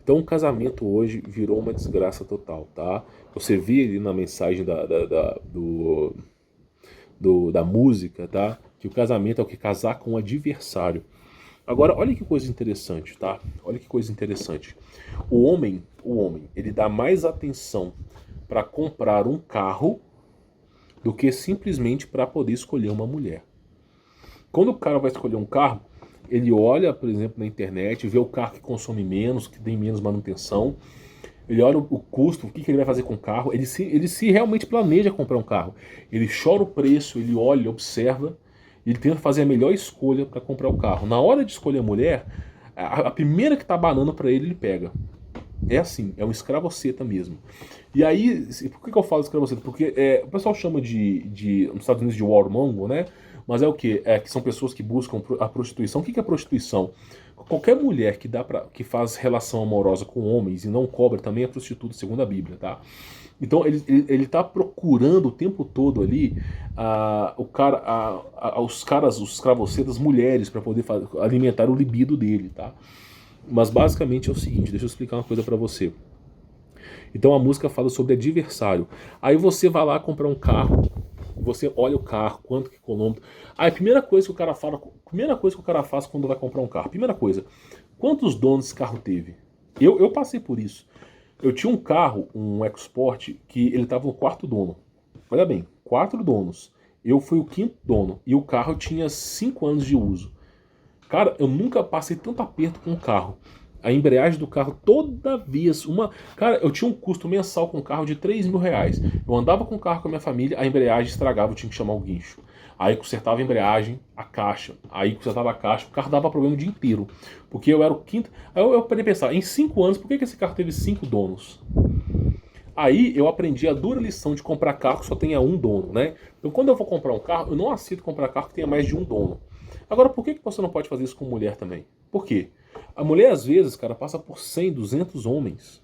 Então o casamento hoje virou uma desgraça total, tá? Você vê ali na mensagem da música, tá? Que o casamento é o que casar com o adversário. Agora, olha que coisa interessante, tá? Olha que coisa interessante. O homem, ele dá mais atenção para comprar um carro do que simplesmente para poder escolher uma mulher. Quando o cara vai escolher um carro, ele olha, por exemplo, na internet, vê o carro que consome menos, que tem menos manutenção, ele olha o custo, o que ele vai fazer com o carro, ele se realmente planeja comprar um carro. Ele chora o preço, ele olha, ele observa, ele tenta fazer a melhor escolha para comprar o carro. Na hora de escolher a mulher, a primeira que tá banando para ele pega. É assim, é um escravoceta mesmo. E aí, por que eu falo escravoceta? Porque o pessoal chama nos Estados Unidos de warmonger, né? Mas é o quê? Que são pessoas que buscam a prostituição. O que é prostituição? Qualquer mulher que faz relação amorosa com homens e não cobra também é prostituta, segundo a Bíblia, tá? Então ele tá procurando o tempo todo ali os escravocetas mulheres para poder alimentar o libido dele, tá? Mas basicamente é o seguinte, deixa eu explicar uma coisa para você. Então a música fala sobre adversário. Aí você vai lá comprar um carro, você olha o carro, quanto que é quilômetro. Aí a primeira coisa que o cara faz quando vai comprar um carro, primeira coisa, quantos donos esse carro teve? Eu passei por isso. Eu tinha um carro, um EcoSport, que ele estava no quarto dono. Olha bem, 4 donos. Eu fui o 5º dono e o carro tinha 5 anos de uso. Cara, eu nunca passei tanto aperto com um carro. A embreagem do carro toda vez, Cara, eu tinha um custo mensal com o carro de R$ 3.000. Eu andava com o carro com a minha família, a embreagem estragava, eu tinha que chamar o guincho. Aí consertava a embreagem, a caixa. Aí consertava a caixa, o carro dava problema o dia inteiro. Porque eu era o quinto. Aí eu parei pensar, em 5 anos, por que esse carro teve 5 donos? Aí eu aprendi a dura lição de comprar carro que só tenha um dono, né? Então quando eu vou comprar um carro, eu não aceito comprar carro que tenha mais de um dono. Agora, por que você não pode fazer isso com mulher também? Por quê? A mulher, às vezes, cara, passa por 100, 200 homens.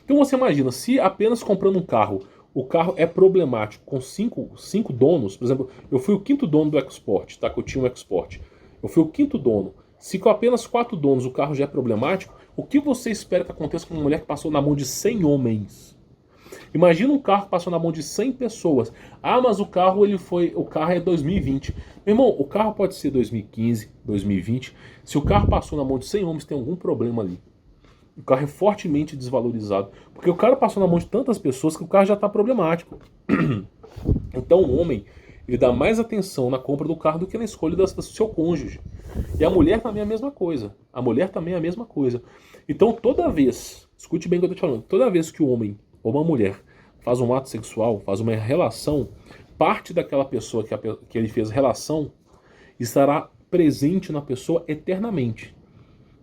Então você imagina, se apenas comprando um carro, o carro é problemático com cinco donos, por exemplo, eu fui o quinto dono do EcoSport, tá? Que eu tinha um EcoSport. Eu fui o quinto dono. Se com apenas 4 donos o carro já é problemático, o que você espera que aconteça com uma mulher que passou na mão de 100 homens? Imagina um carro que passou na mão de 100 pessoas. Ah, mas o carro é 2020. Meu irmão, o carro pode ser 2015, 2020. Se o carro passou na mão de 100 homens, tem algum problema ali. O carro é fortemente desvalorizado. Porque o cara passou na mão de tantas pessoas que o carro já está problemático. Então o homem, ele dá mais atenção na compra do carro do que na escolha do seu cônjuge. E a mulher também é a mesma coisa. A mulher também é a mesma coisa. Então toda vez, escute bem o que eu estou te falando, toda vez que o homem ou uma mulher faz um ato sexual, faz uma relação, parte daquela pessoa que ele fez relação estará presente na pessoa eternamente.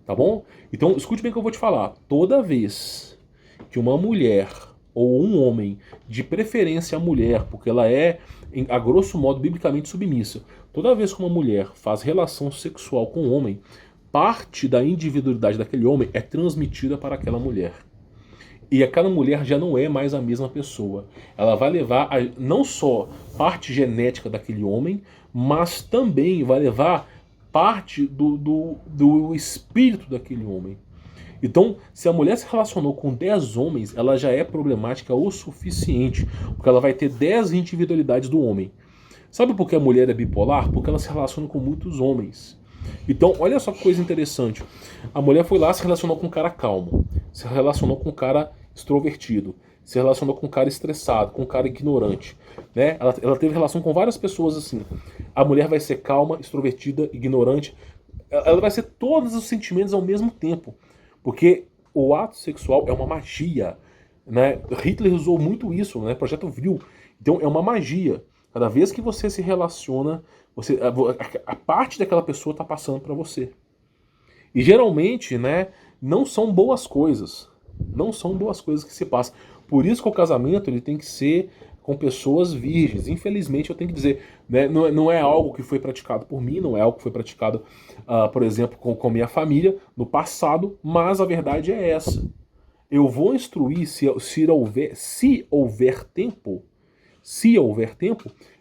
Tá bom? Então, escute bem o que eu vou te falar. Toda vez que uma mulher ou um homem, de preferência a mulher, porque ela é, a grosso modo, biblicamente submissa, toda vez que uma mulher faz relação sexual com um homem, parte da individualidade daquele homem é transmitida para aquela mulher. E aquela mulher já não é mais a mesma pessoa. Ela vai levar não só parte genética daquele homem, mas também vai levar parte do espírito daquele homem. Então, se a mulher se relacionou com 10 homens, ela já é problemática o suficiente, porque ela vai ter 10 individualidades do homem. Sabe por que a mulher é bipolar? Porque ela se relaciona com muitos homens. Então, olha só que coisa interessante. A mulher foi lá, se relacionou com um cara calmo, se relacionou com um cara extrovertido, se relacionou com um cara estressado, com um cara ignorante, né? Ela teve relação com várias pessoas assim. A mulher vai ser calma, extrovertida, ignorante. Ela vai ser todos os sentimentos ao mesmo tempo. Porque o ato sexual é uma magia, né? Hitler usou muito isso, né? Projeto Vril. Então é uma magia. Cada vez que você se relaciona, a parte daquela pessoa está passando para você. E geralmente, né, não são boas coisas. Não são boas coisas que se passam. Por isso que o casamento ele tem que ser com pessoas virgens. Infelizmente, eu tenho que dizer, né, não é algo que foi praticado por mim, não é algo que foi praticado, por exemplo, com minha família no passado, mas a verdade é essa. Eu vou instruir, se houver tempo,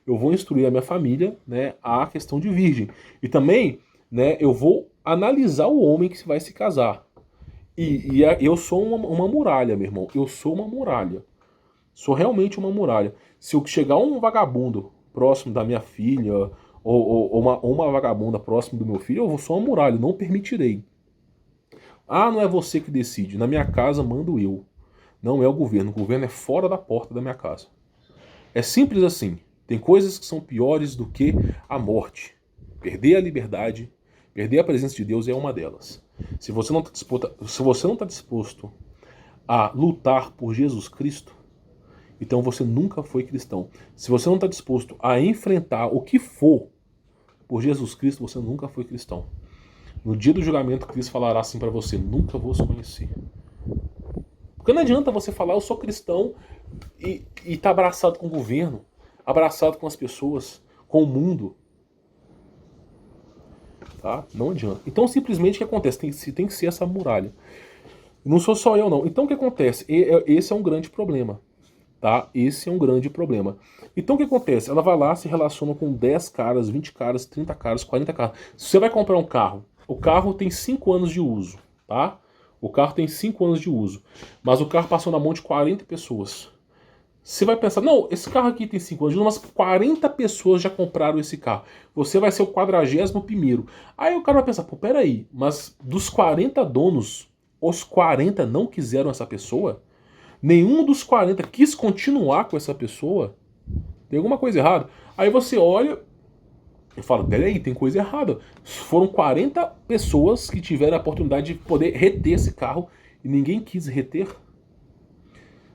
eu vou instruir a minha família, né, a questão de virgem. E também, né, eu vou analisar o homem que vai se casar. Eu sou uma muralha, meu irmão. Eu sou uma muralha. Sou realmente uma muralha. Se eu chegar um vagabundo próximo da minha filha, ou uma vagabunda próximo do meu filho, eu sou uma muralha. Não permitirei. Ah, não é você que decide. Na minha casa mando eu. Não é o governo. O governo é fora da porta da minha casa. É simples assim. Tem coisas que são piores do que a morte. Perder a liberdade, perder a presença de Deus é uma delas. Se você não está disposto a lutar por Jesus Cristo, então você nunca foi cristão. Se você não está disposto a enfrentar o que for por Jesus Cristo, você nunca foi cristão. No dia do julgamento, Cristo falará assim para você: nunca vos conheci. Porque não adianta você falar, eu sou cristão, e tá abraçado com o governo, abraçado com as pessoas, com o mundo. Tá? Não adianta. Então simplesmente o que acontece? Tem que ser essa muralha. Não sou só eu, não. Então o que acontece? Esse é um grande problema. Tá? Esse é um grande problema. Então o que acontece? Ela vai lá, se relaciona com 10 caras, 20 caras, 30 caras, 40 caras. Se você vai comprar um carro, o carro tem 5 anos de uso, tá? O carro tem 5 anos de uso, mas o carro passou na mão de 40 pessoas. Você vai pensar, não, esse carro aqui tem 5 anos de uso, mas 40 pessoas já compraram esse carro. Você vai ser o 41º. Aí o cara vai pensar, pô, peraí, mas dos 40 donos, os 40 não quiseram essa pessoa? Nenhum dos 40 quis continuar com essa pessoa? Tem alguma coisa errada? Aí você olha Eu falo, peraí, tem coisa errada. Foram 40 pessoas que tiveram a oportunidade de poder reter esse carro e ninguém quis reter.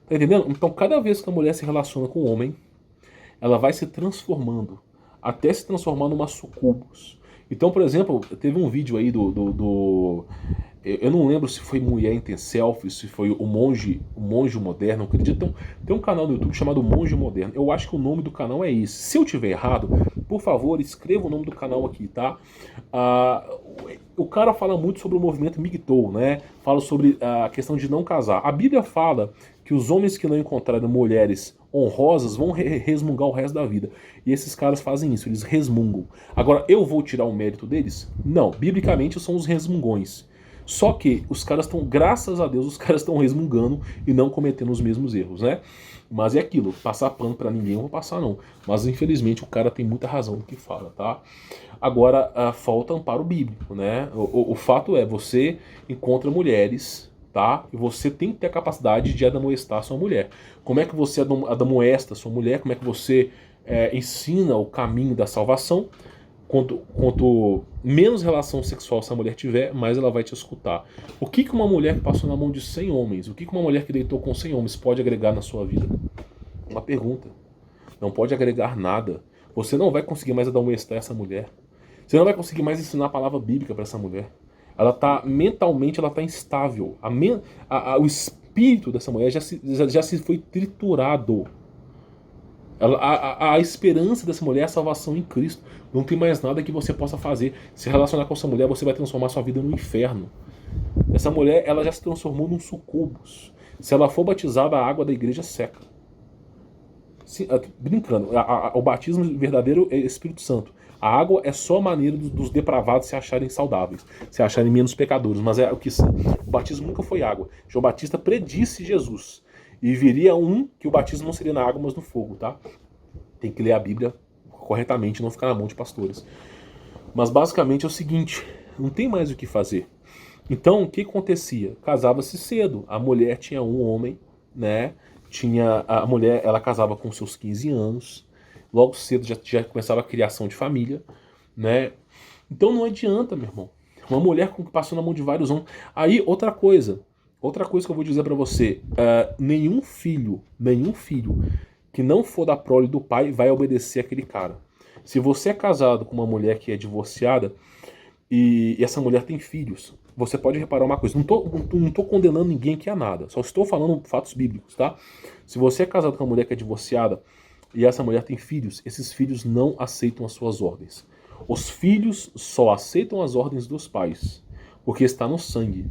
Tá entendendo? Então, cada vez que a mulher se relaciona com o homem, ela vai se transformando, até se transformar numa sucubus. Então, por exemplo, teve um vídeo aí eu não lembro se foi Mulher em Selfie, se foi o monge moderno, eu acredito. Tem um canal no YouTube chamado Monge Moderno. Eu acho que o nome do canal é esse. Se eu tiver errado, por favor, escreva o nome do canal aqui, tá? O cara fala muito sobre o movimento MGTOW, né? Fala sobre a questão de não casar. A Bíblia fala que os homens que não encontrarem mulheres honrosas vão resmungar o resto da vida. E esses caras fazem isso, eles resmungam. Agora, eu vou tirar o mérito deles? Não, biblicamente são os resmungões. Só que os caras estão, graças a Deus, os caras estão resmungando e não cometendo os mesmos erros, né? Mas é aquilo, passar pano pra ninguém eu vou passar não. Mas infelizmente o cara tem muita razão no que fala, tá? Agora, falta amparo bíblico, né? O fato é, você encontra mulheres, tá? E você tem que ter a capacidade de admoestar a sua mulher. Como é que você admoesta a sua mulher? Como é que você ensina o caminho da salvação? Quanto menos relação sexual essa mulher tiver, mais ela vai te escutar. O que uma mulher que passou na mão de 100 homens, o que uma mulher que deitou com 100 homens pode agregar na sua vida? Uma pergunta. Não pode agregar nada. Você não vai conseguir mais admoestar essa mulher. Você não vai conseguir mais ensinar a palavra bíblica para essa mulher. Ela tá mentalmente, ela tá instável. O espírito dessa mulher já se foi triturado. A esperança dessa mulher é a salvação em Cristo. Não tem mais nada que você possa fazer. Se relacionar com essa mulher, você vai transformar sua vida no inferno. Essa mulher, ela já se transformou num sucubus. Se ela for batizada, a água da igreja seca. Brincando, o batismo verdadeiro é Espírito Santo. A água é só a maneira dos depravados se acharem saudáveis, se acharem menos pecadores. Mas é o que o batismo nunca foi água. João Batista predisse Jesus. E viria que o batismo não seria na água, mas no fogo, tá? Tem que ler a Bíblia corretamente, não ficar na mão de pastores. Mas basicamente é o seguinte, não tem mais o que fazer. Então, o que acontecia? Casava-se cedo. A mulher tinha um homem, né? A mulher, ela casava com seus 15 anos. Logo cedo já começava a criação de família, né? Então não adianta, meu irmão. Uma mulher que passou na mão de vários homens. Aí, outra coisa que eu vou dizer pra você, nenhum filho que não for da prole do pai vai obedecer aquele cara. Se você é casado com uma mulher que é divorciada e essa mulher tem filhos, você pode reparar uma coisa, não tô condenando ninguém aqui a nada, só estou falando fatos bíblicos, tá? Se você é casado com uma mulher que é divorciada e essa mulher tem filhos, esses filhos não aceitam as suas ordens. Os filhos só aceitam as ordens dos pais, porque está no sangue.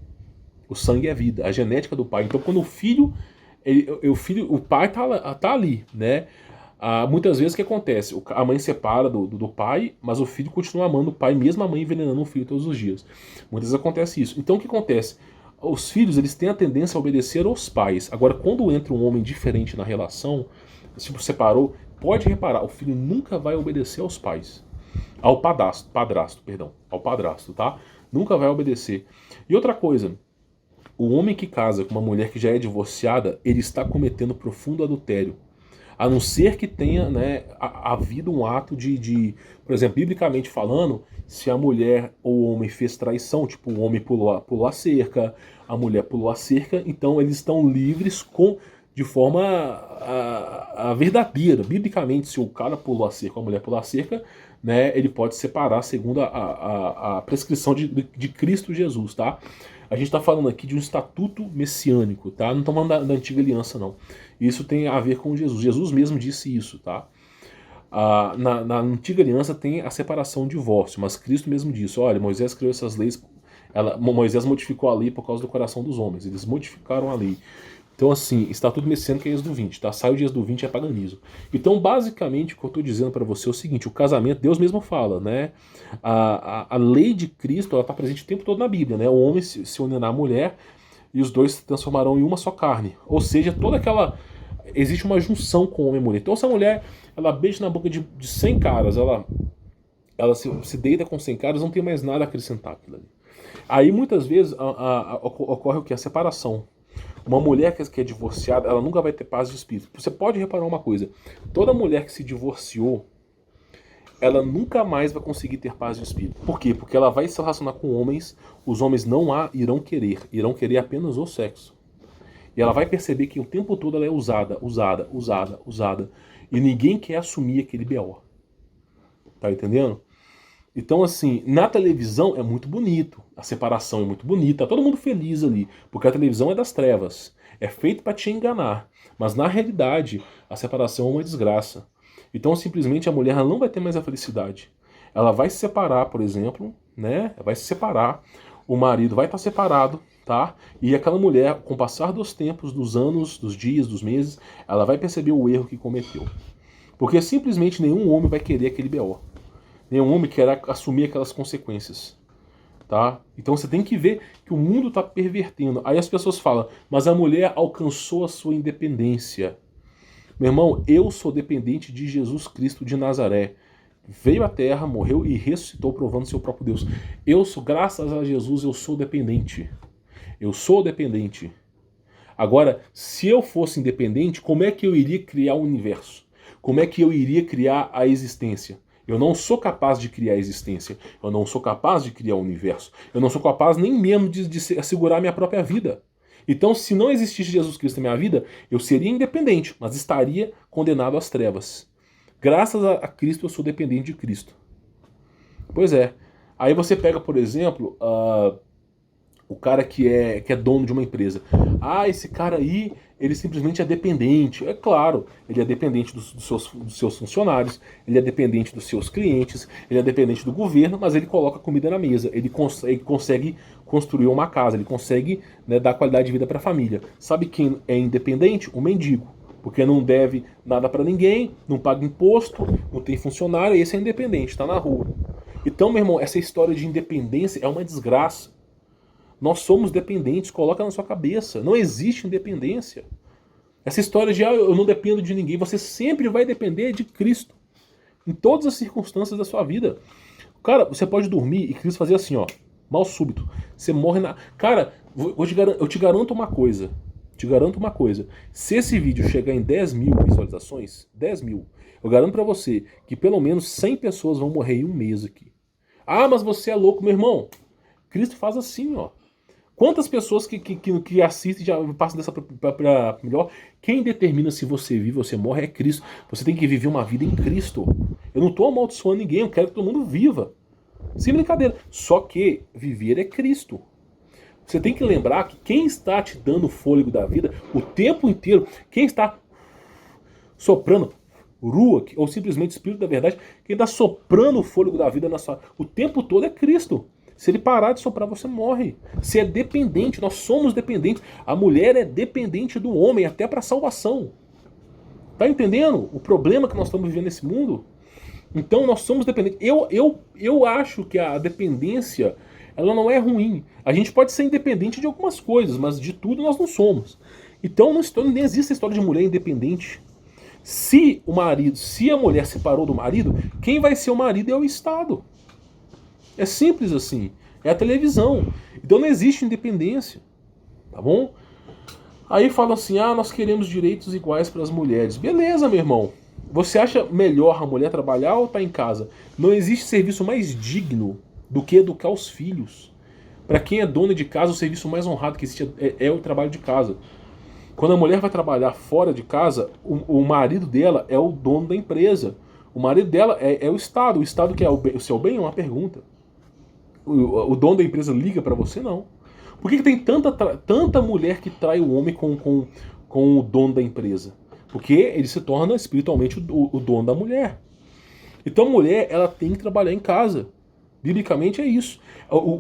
O sangue é vida, a genética do pai. Então, quando o pai tá ali, né? Muitas vezes o que acontece? A mãe separa do pai, mas o filho continua amando o pai, mesmo a mãe envenenando o filho todos os dias. Muitas vezes acontece isso. Então, o que acontece? Os filhos, eles têm a tendência a obedecer aos pais. Agora, quando entra um homem diferente na relação, tipo, separou, pode reparar, o filho nunca vai obedecer aos pais. Ao padrasto, tá? Nunca vai obedecer. E outra coisa, o homem que casa com uma mulher que já é divorciada, ele está cometendo profundo adultério. A não ser que tenha, né, havido um ato por exemplo, biblicamente falando, se a mulher ou o homem fez traição, tipo, o homem pulou a cerca, a mulher pulou a cerca, então eles estão livres de forma verdadeira. Biblicamente, se o cara pulou a cerca ou a mulher pulou a cerca, né, ele pode separar segundo a prescrição de Cristo Jesus, tá? A gente está falando aqui de um estatuto messiânico, tá? Não estamos falando da antiga aliança, não. Isso tem a ver com Jesus. Jesus mesmo disse isso, tá? Na antiga aliança tem a separação, o divórcio, mas Cristo mesmo disse, olha, Moisés criou essas leis, Moisés modificou a lei por causa do coração dos homens, eles modificaram a lei. Então, assim, estatuto messiânico é Êxodo 20, tá? Sai o de Êxodo 20 é paganismo. Então, basicamente, o que eu estou dizendo para você é o seguinte, o casamento, Deus mesmo fala, né? A lei de Cristo, ela está presente o tempo todo na Bíblia, né? O homem se unirá à mulher e os dois se transformarão em uma só carne. Ou seja, existe uma junção com o homem e a mulher. Então, essa mulher, ela beija na boca de 100 caras, ela se deita com 100 caras, não tem mais nada a acrescentar aquilo ali. Aí, muitas vezes, ocorre o que? A separação. Uma mulher que é divorciada, ela nunca vai ter paz de espírito. Você pode reparar uma coisa, toda mulher que se divorciou, ela nunca mais vai conseguir ter paz de espírito. Por quê? Porque ela vai se relacionar com homens, os homens não a irão querer apenas o sexo. E ela vai perceber que o tempo todo ela é usada, e ninguém quer assumir aquele BO. Tá entendendo? Então, assim, na televisão é muito bonito, a separação é muito bonita, tá todo mundo feliz ali, porque a televisão é das trevas, é feito para te enganar, mas na realidade a separação é uma desgraça. Então, simplesmente a mulher ela não vai ter mais a felicidade. Ela vai se separar, por exemplo, né? Vai se separar, o marido vai estar separado, tá? E aquela mulher, com o passar dos tempos, dos anos, dos dias, dos meses, ela vai perceber o erro que cometeu. Porque simplesmente nenhum homem vai querer aquele BO. Nenhum homem quer assumir aquelas consequências. Tá? Então você tem que ver que o mundo está pervertendo. Aí as pessoas falam, mas a mulher alcançou a sua independência. Meu irmão, eu sou dependente de Jesus Cristo de Nazaré. Veio à terra, morreu e ressuscitou provando seu próprio Deus. Eu sou, graças a Jesus, eu sou dependente. Eu sou dependente. Agora, se eu fosse independente, como é que eu iria criar o universo? Como é que eu iria criar a existência? Eu não sou capaz de criar a existência. Eu não sou capaz de criar o universo. Eu não sou capaz nem mesmo de assegurar minha própria vida. Então, se não existisse Jesus Cristo na minha vida, eu seria independente, mas estaria condenado às trevas. Graças a Cristo, eu sou dependente de Cristo. Pois é. Aí você pega, por exemplo, o cara que é dono de uma empresa. Ah, esse cara aí, ele simplesmente é dependente. É claro, ele é dependente dos seus funcionários, ele é dependente dos seus clientes, ele é dependente do governo, mas ele coloca comida na mesa, ele consegue construir uma casa, ele consegue, né, dar qualidade de vida para a família. Sabe quem é independente? O mendigo. Porque não deve nada para ninguém, não paga imposto, não tem funcionário, e esse é independente, está na rua. Então, meu irmão, essa história de independência é uma desgraça. Nós somos dependentes, coloca na sua cabeça. Não existe independência. Essa história de eu não dependo de ninguém, você sempre vai depender de Cristo. Em todas as circunstâncias da sua vida. Cara, você pode dormir e Cristo fazer assim, ó, mal súbito. Você morre na... Cara, eu te garanto uma coisa. Te garanto uma coisa. Se esse vídeo chegar em 10 mil visualizações, 10 mil, eu garanto pra você que pelo menos 100 pessoas vão morrer em um mês aqui. Ah, mas você é louco, meu irmão. Cristo faz assim, ó. Quantas pessoas que assistem já passam dessa para melhor? Quem determina se você vive ou você morre é Cristo. Você tem que viver uma vida em Cristo. Eu não estou amaldiçoando ninguém, eu quero que todo mundo viva. Sem brincadeira. Só que viver é Cristo. Você tem que lembrar que quem está te dando o fôlego da vida o tempo inteiro, quem está soprando Ruach, ou simplesmente Espírito da Verdade, quem está soprando o fôlego da vida o tempo todo é Cristo. Se ele parar de soprar, você morre. Você é dependente, nós somos dependentes. A mulher é dependente do homem, até para salvação. Tá entendendo o problema que nós estamos vivendo nesse mundo? Então nós somos dependentes. Eu acho que a dependência, ela não é ruim. A gente pode ser independente de algumas coisas, mas de tudo nós não somos. Então não existe a história de mulher independente. Se a mulher separou do marido, quem vai ser o marido é o Estado. É simples assim. É a televisão. Então não existe independência. Tá bom? Aí fala assim, nós queremos direitos iguais para as mulheres. Beleza, meu irmão. Você acha melhor a mulher trabalhar ou estar em casa? Não existe serviço mais digno do que educar os filhos. Para quem é dona de casa, o serviço mais honrado que existe é o trabalho de casa. Quando a mulher vai trabalhar fora de casa, o marido dela é o dono da empresa. O marido dela é o Estado. O Estado quer o seu bem? É uma pergunta. O dono da empresa liga pra você? Não. Por que tem tanta mulher que trai o homem com o dono da empresa? Porque ele se torna espiritualmente o dono da mulher. Então a mulher, ela tem que trabalhar em casa. Biblicamente é isso.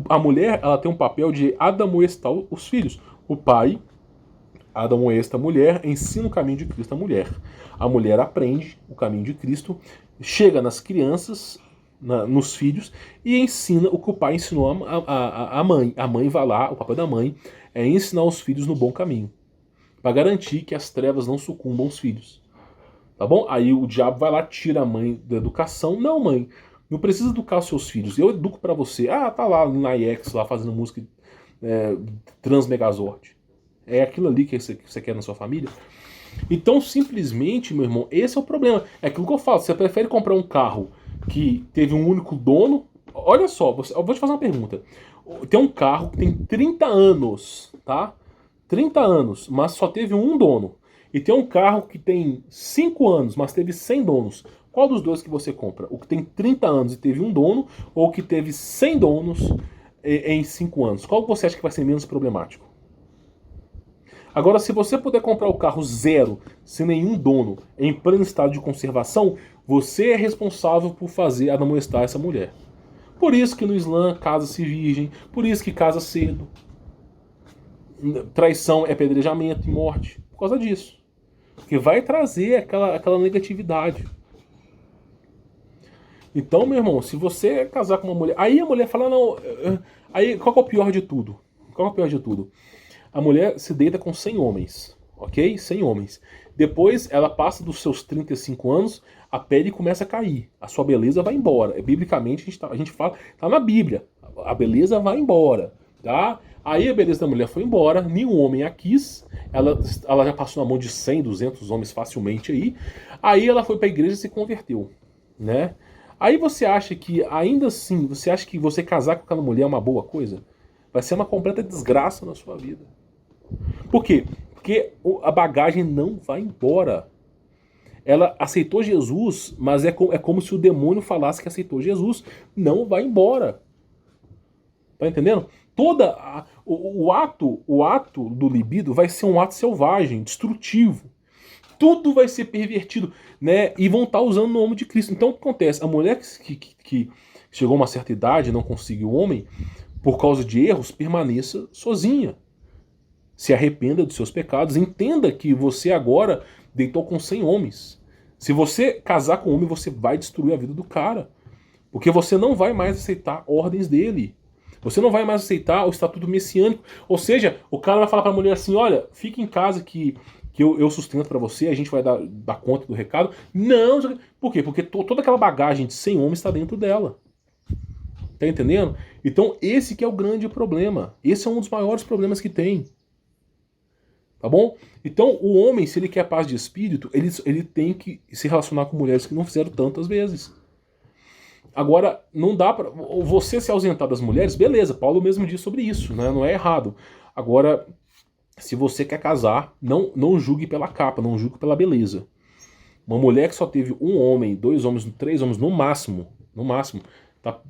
A mulher, ela tem um papel de admoestar os filhos. O pai admoesta a mulher, ensina o caminho de Cristo à mulher. A mulher aprende o caminho de Cristo, chega nas crianças, nos filhos, e ensina o que o pai ensinou a mãe. A mãe vai lá, o papel da mãe é ensinar os filhos no bom caminho, para garantir que as trevas não sucumbam os filhos. Tá bom? Aí o diabo vai lá, tira a mãe da educação. Não, mãe, não precisa educar os seus filhos, eu educo para você. Tá lá na IEX, lá fazendo música Transmegazord. É aquilo ali que você quer na sua família? Então, simplesmente, meu irmão, esse é o problema. É aquilo que eu falo, você prefere comprar um carro que teve um único dono. Olha só, eu vou te fazer uma pergunta. Tem um carro que tem 30 anos, tá? 30 anos, mas só teve um dono. E tem um carro que tem 5 anos, mas teve 100 donos. Qual dos dois que você compra? O que tem 30 anos e teve um dono, ou o que teve 100 donos em 5 anos? Qual você acha que vai ser menos problemático? Agora, se você puder comprar o carro zero, sem nenhum dono, em pleno estado de conservação, você é responsável por fazer admoestar essa mulher. Por isso que no Islã casa-se virgem, por isso que casa cedo. Traição é apedrejamento e morte, por causa disso. Porque vai trazer aquela negatividade. Então, meu irmão, se você casar com uma mulher... Aí a mulher fala, não... Aí, qual que é o pior de tudo? Qual que é o pior de tudo? A mulher se deita com 100 homens, ok? 100 homens. Depois, ela passa dos seus 35 anos, a pele começa a cair. A sua beleza vai embora. Biblicamente, a gente fala... Tá na Bíblia. A beleza vai embora, tá? Aí a beleza da mulher foi embora, nenhum homem a quis, ela já passou na mão de 100, 200 homens facilmente aí. Aí ela foi para a igreja e se converteu, né? Aí você acha que, ainda assim, você acha que você casar com aquela mulher é uma boa coisa? Vai ser uma completa desgraça na sua vida. Por quê? Porque a bagagem não vai embora. Ela aceitou Jesus, mas é como se o demônio falasse que aceitou Jesus. Não vai embora. Tá entendendo? O ato do libido vai ser um ato selvagem, destrutivo. Tudo vai ser pervertido, né? E vão estar usando o nome de Cristo. Então o que acontece? A mulher que chegou a uma certa idade e não conseguiu homem, por causa de erros, permaneça sozinha. Se arrependa dos seus pecados. Entenda que você agora deitou com 100 homens. Se você casar com um homem, você vai destruir a vida do cara. Porque você não vai mais aceitar ordens dele. Você não vai mais aceitar o estatuto messiânico. Ou seja, o cara vai falar para a mulher assim, olha, fica em casa que eu sustento para você, a gente vai dar conta do recado. Não, por quê? Porque toda aquela bagagem de 100 homens está dentro dela. Tá entendendo? Então esse que é o grande problema. Esse é um dos maiores problemas que tem. Tá bom? Então o homem, se ele quer paz de espírito, ele tem que se relacionar com mulheres que não fizeram tantas vezes. Agora, não dá pra você se ausentar das mulheres, beleza, Paulo mesmo diz sobre isso, né? Não é errado. Agora, se você quer casar, não julgue pela capa, não julgue pela beleza. Uma mulher que só teve um homem, 2 homens, 3 homens, no máximo,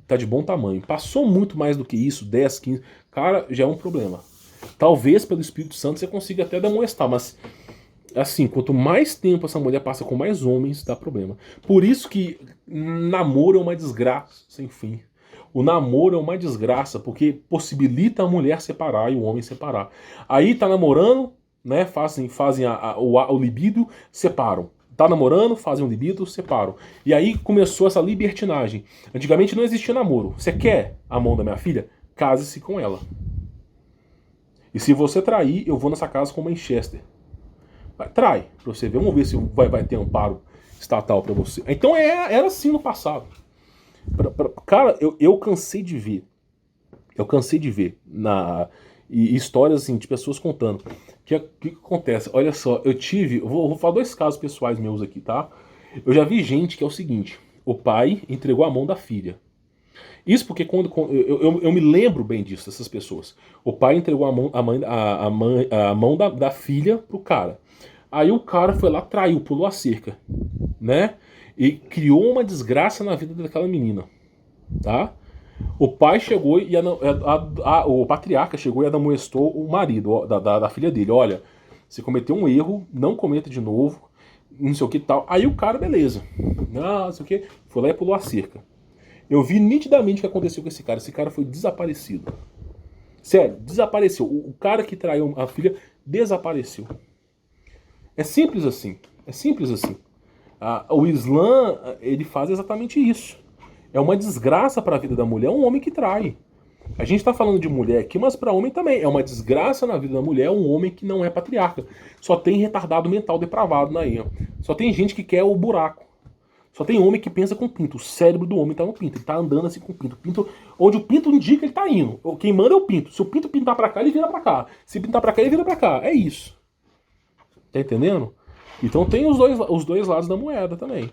tá de bom tamanho. Passou muito mais do que isso, 10, 15, cara, já é um problema. Talvez pelo Espírito Santo você consiga até demonstrar, mas assim, quanto mais tempo essa mulher passa com mais homens, dá problema. Por isso que namoro é uma desgraça sem fim. O namoro é uma desgraça, porque possibilita a mulher separar e o homem separar. Aí tá namorando, né? Fazem o libido, separam. Tá namorando, fazem o libido, separam. E aí começou essa libertinagem. Antigamente não existia namoro. Você quer a mão da minha filha? Case-se com ela. E se você trair, eu vou nessa casa com Manchester. Trai, pra você ver. Vamos ver se vai ter amparo estatal pra você. Então era assim no passado. Cara, eu cansei de ver. Eu cansei de ver histórias assim, de pessoas contando. O que acontece? Olha só, vou falar 2 casos pessoais meus aqui, tá? Eu já vi gente que é o seguinte: o pai entregou a mão da filha. Isso porque eu me lembro bem disso, dessas pessoas. O pai entregou a mão da filha pro cara. Aí o cara foi lá, traiu, pulou a cerca, né? E criou uma desgraça na vida daquela menina, tá? O pai chegou e o patriarca chegou e admoestou o marido da filha dele. Olha, você cometeu um erro, não cometa de novo, não sei o que tal. Aí o cara, beleza, não sei o que, foi lá e pulou a cerca. Eu vi nitidamente o que aconteceu com esse cara. Esse cara foi desaparecido. Sério, desapareceu. O cara que traiu a filha desapareceu. É simples assim. É simples assim. O Islã, ele faz exatamente isso. É uma desgraça para a vida da mulher um homem que trai. A gente está falando de mulher aqui, mas para homem também. É uma desgraça na vida da mulher um homem que não é patriarca. Só tem retardado mental depravado aí. Só tem gente que quer o buraco. Só tem homem que pensa com pinto. O cérebro do homem tá no pinto. Ele tá andando assim com o pinto. Onde o pinto indica, ele tá indo. Quem manda é o pinto. Se o pinto pintar pra cá, ele vira pra cá. Se pintar pra cá, ele vira pra cá. É isso. Tá entendendo? Então tem os dois lados da moeda também.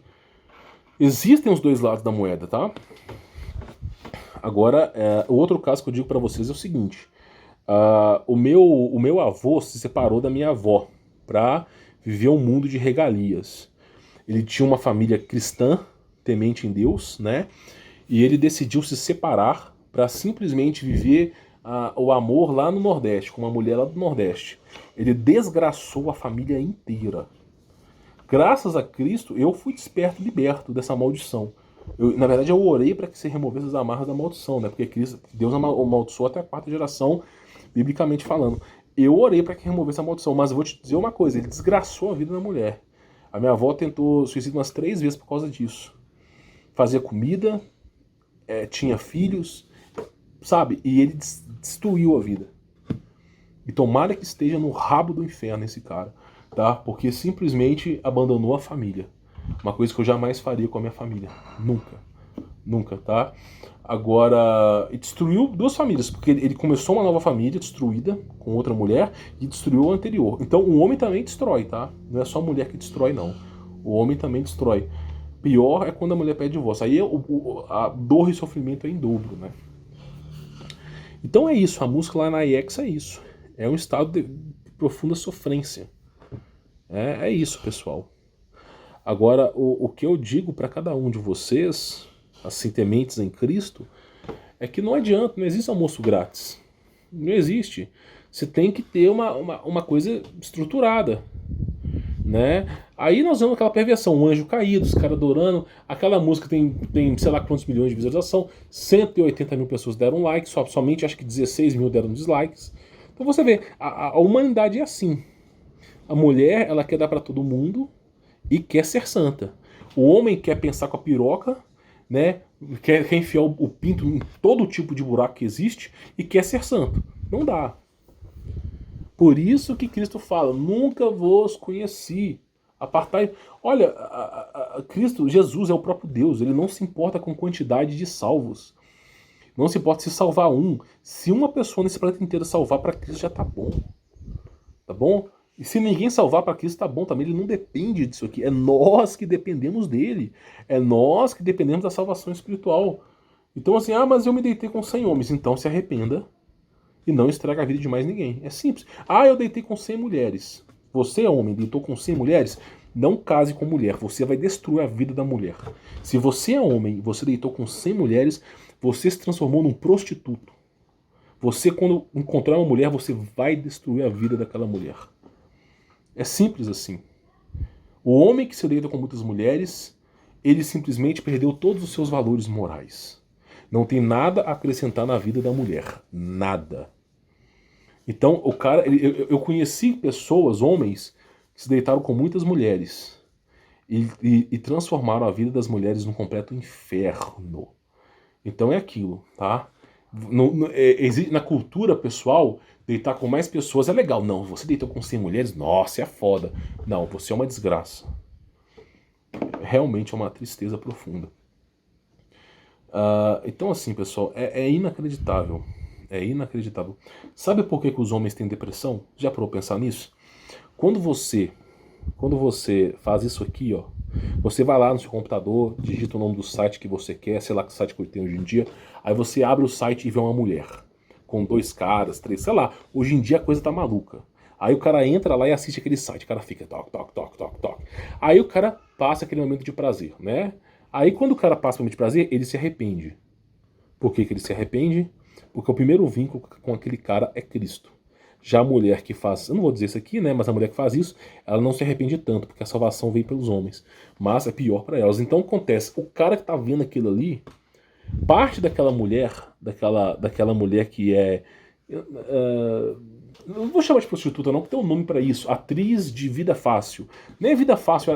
Existem os dois lados da moeda, tá? Agora, o outro caso que eu digo pra vocês é o seguinte. O meu avô se separou da minha avó pra viver um mundo de regalias. Ele tinha uma família cristã, temente em Deus, né? E ele decidiu se separar para simplesmente viver o amor lá no Nordeste, com uma mulher lá do Nordeste. Ele desgraçou a família inteira. Graças a Cristo, eu fui desperto, liberto dessa maldição. Na verdade, eu orei para que se removesse as amarras da maldição, né? Porque Deus amaldiçoou até a quarta geração, biblicamente falando. Eu orei para que removesse a maldição, mas eu vou te dizer uma coisa: ele desgraçou a vida da mulher. A minha avó tentou suicídio umas 3 vezes por causa disso. Fazia comida, tinha filhos, sabe? E ele destruiu a vida. E tomara que esteja no rabo do inferno esse cara, tá? Porque simplesmente abandonou a família. Uma coisa que eu jamais faria com a minha família. Nunca. Nunca, tá? Agora, e destruiu 2 famílias, porque ele começou uma nova família destruída com outra mulher e destruiu a anterior. Então o homem também destrói, tá? Não é só a mulher que destrói, não. O homem também destrói. Pior é quando a mulher pede divórcio. Aí a dor e sofrimento é em dobro, né? Então é isso, a música lá na IEX é isso. É um estado de profunda sofrência. É isso, pessoal. Agora, o que eu digo para cada um de vocês, assim, tementes em Cristo, é que não adianta, não existe almoço grátis. Não existe. Você tem que ter uma coisa estruturada, né? Aí nós vemos aquela perversão, um anjo caído, os caras adorando, aquela música tem sei lá quantos milhões de visualização, 180 mil pessoas deram like, somente acho que 16 mil deram dislikes. Então você vê, a humanidade é assim. A mulher, ela quer dar para todo mundo e quer ser santa. O homem quer pensar com a piroca, né? Quer enfiar o pinto em todo tipo de buraco que existe e quer ser santo. Não dá. Por isso que Cristo fala, nunca vos conheci. Apartai. Olha, Cristo, Jesus é o próprio Deus, ele não se importa com quantidade de salvos. Não se importa se salvar um. Se uma pessoa nesse planeta inteiro salvar, para Cristo já tá bom. Tá bom? E se ninguém salvar, para Cristo tá bom também. Ele não depende disso aqui. É nós que dependemos dele. É nós que dependemos da salvação espiritual. Então assim, mas eu me deitei com 100 homens. Então se arrependa e não estraga a vida de mais ninguém. É simples. Eu deitei com 100 mulheres. Você, homem, deitou com 100 mulheres? Não case com mulher. Você vai destruir a vida da mulher. Se você é homem e você deitou com 100 mulheres, você se transformou num prostituto. Você, quando encontrar uma mulher, você vai destruir a vida daquela mulher. É simples assim. O homem que se deita com muitas mulheres, ele simplesmente perdeu todos os seus valores morais. Não tem nada a acrescentar na vida da mulher. Nada. Então, o cara, eu conheci pessoas, homens, que se deitaram com muitas mulheres e transformaram a vida das mulheres num completo inferno. Então é aquilo, tá? Na cultura pessoal, deitar com mais pessoas é legal. Não, você deitou com 100 mulheres, nossa, é foda. Não, você é uma desgraça. Realmente é uma tristeza profunda. Então assim, pessoal, é inacreditável. É inacreditável. Sabe por que os homens têm depressão? Já parou pra pensar nisso? Quando você faz isso aqui, ó, você vai lá no seu computador, digita o nome do site que você quer, sei lá que site que eu tenho hoje em dia, aí você abre o site e vê uma mulher, com 2 caras, 3, sei lá, hoje em dia a coisa tá maluca. Aí o cara entra lá e assiste aquele site, o cara fica toque, toque, toque, toque, toque. Aí o cara passa aquele momento de prazer, né? Aí quando o cara passa o momento de prazer, ele se arrepende. Por que ele se arrepende? Porque o primeiro vínculo com aquele cara é Cristo. Já a mulher que faz, eu não vou dizer isso aqui, né, mas a mulher que faz isso, ela não se arrepende tanto, porque a salvação vem pelos homens. Mas é pior para elas. Então acontece, o cara que tá vendo aquilo ali, parte daquela mulher, daquela mulher que é... não vou chamar de prostituta não, porque tem um nome para isso. Atriz de vida fácil. Nem é vida fácil,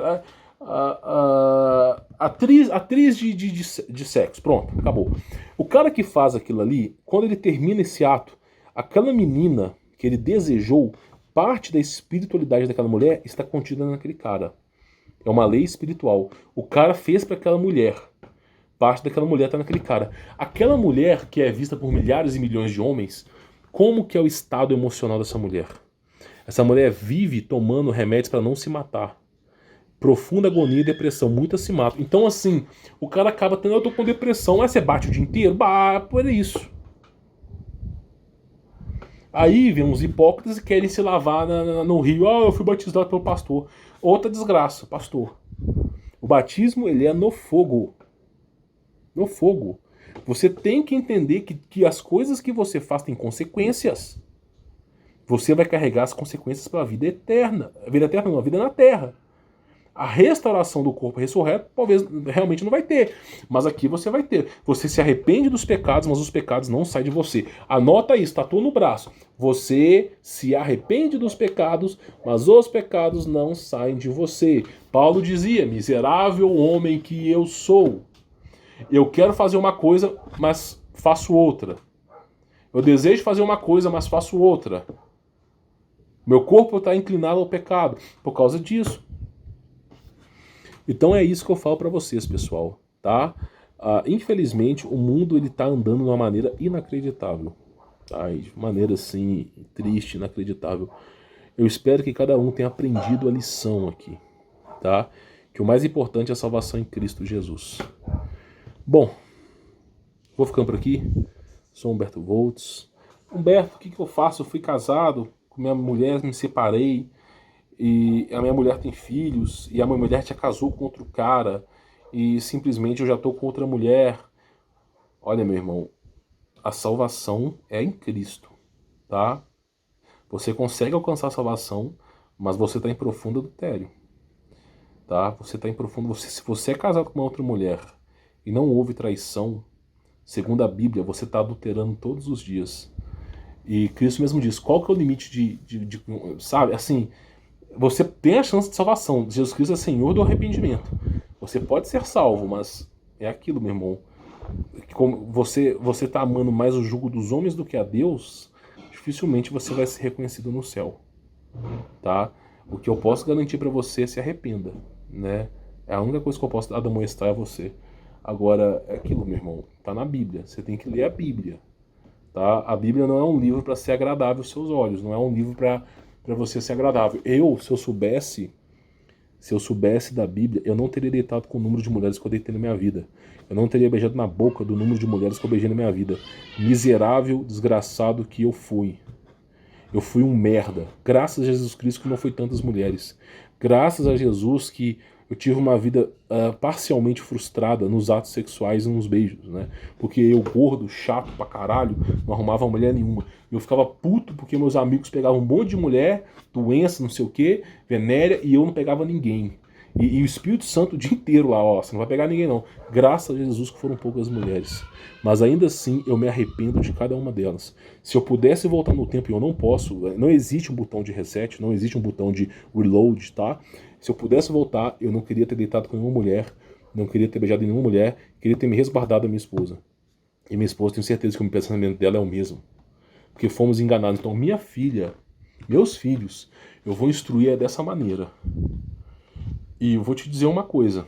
atriz de sexo. Pronto, acabou. O cara que faz aquilo ali, quando ele termina esse ato, aquela menina que ele desejou, parte da espiritualidade daquela mulher está contida naquele cara. É uma lei espiritual. O cara fez para aquela mulher. Parte daquela mulher está naquele cara. Aquela mulher que é vista por milhares e milhões de homens, como que é o estado emocional dessa mulher? Essa mulher vive tomando remédios para não se matar. Profunda agonia e depressão, muitas se matam. Então, assim, o cara acaba tendo, eu tô com depressão, aí você bate o dia inteiro, bah, por isso. Aí vem uns hipócritas e querem se lavar no rio. Ah, eu fui batizado pelo pastor. Outra desgraça, pastor. O batismo, ele é no fogo. No fogo. Você tem que entender que as coisas que você faz têm consequências. Você vai carregar as consequências para a vida eterna. A vida eterna não, a vida na terra. A restauração do corpo ressurreto talvez realmente não vai ter. Mas aqui você vai ter. Você se arrepende dos pecados, mas os pecados não saem de você. Anota isso, tatua no braço. Você se arrepende dos pecados, mas os pecados não saem de você. Paulo dizia, miserável homem que eu sou. Eu quero fazer uma coisa, mas faço outra. Eu desejo fazer uma coisa, mas faço outra. Meu corpo está inclinado ao pecado por causa disso. Então é isso que eu falo para vocês, pessoal, tá? Infelizmente, o mundo ele tá andando de uma maneira inacreditável, tá? De maneira assim, triste, inacreditável. Eu espero que cada um tenha aprendido a lição aqui, tá? Que o mais importante é a salvação em Cristo Jesus. Bom, vou ficando por aqui. Sou Humberto Voltz. Humberto, o que eu faço? Eu fui casado com minha mulher, me separei. E a minha mulher tem filhos, e a minha mulher já casou com outro cara, e simplesmente eu já estou com outra mulher. Olha, meu irmão, a salvação é em Cristo, tá? Você consegue alcançar a salvação, mas você está em profundo adultério, tá? Você está em profundo... se você é casado com uma outra mulher e não houve traição, segundo a Bíblia, você está adulterando todos os dias. E Cristo mesmo diz, qual que é o limite sabe, assim... Você tem a chance de salvação. Jesus Cristo é Senhor do arrependimento. Você pode ser salvo, mas é aquilo, meu irmão. Como você está amando mais o jugo dos homens do que a Deus, dificilmente você vai ser reconhecido no céu, tá? O que eu posso garantir para você é se arrependa, né? É a única coisa que eu posso admoestar a você. Agora, é aquilo, meu irmão. Tá na Bíblia. Você tem que ler a Bíblia, tá? A Bíblia não é um livro para ser agradável aos seus olhos. Não é um livro para você ser agradável. Se eu soubesse da Bíblia, eu não teria deitado com o número de mulheres que eu deitei na minha vida. Eu não teria beijado na boca do número de mulheres que eu beijei na minha vida. Miserável, desgraçado que eu fui. Eu fui um merda. Graças a Jesus Cristo que não foi tantas mulheres. Graças a Jesus que eu tive uma vida parcialmente frustrada nos atos sexuais e nos beijos, né? Porque eu, gordo, chato pra caralho, não arrumava mulher nenhuma. E eu ficava puto porque meus amigos pegavam um monte de mulher, doença, não sei o que, venérea, e eu não pegava ninguém. E o Espírito Santo o dia inteiro lá, ó, você não vai pegar ninguém não. Graças a Jesus que foram poucas mulheres. Mas ainda assim eu me arrependo de cada uma delas. Se eu pudesse voltar no tempo, e eu não posso, não existe um botão de reset, não existe um botão de reload, tá? Se eu pudesse voltar, eu não queria ter deitado com nenhuma mulher, não queria ter beijado nenhuma mulher, queria ter me resguardado da minha esposa. E minha esposa, tenho certeza que o pensamento dela é o mesmo. Porque fomos enganados. Então minha filha, meus filhos, eu vou instruir dessa maneira. E eu vou te dizer uma coisa.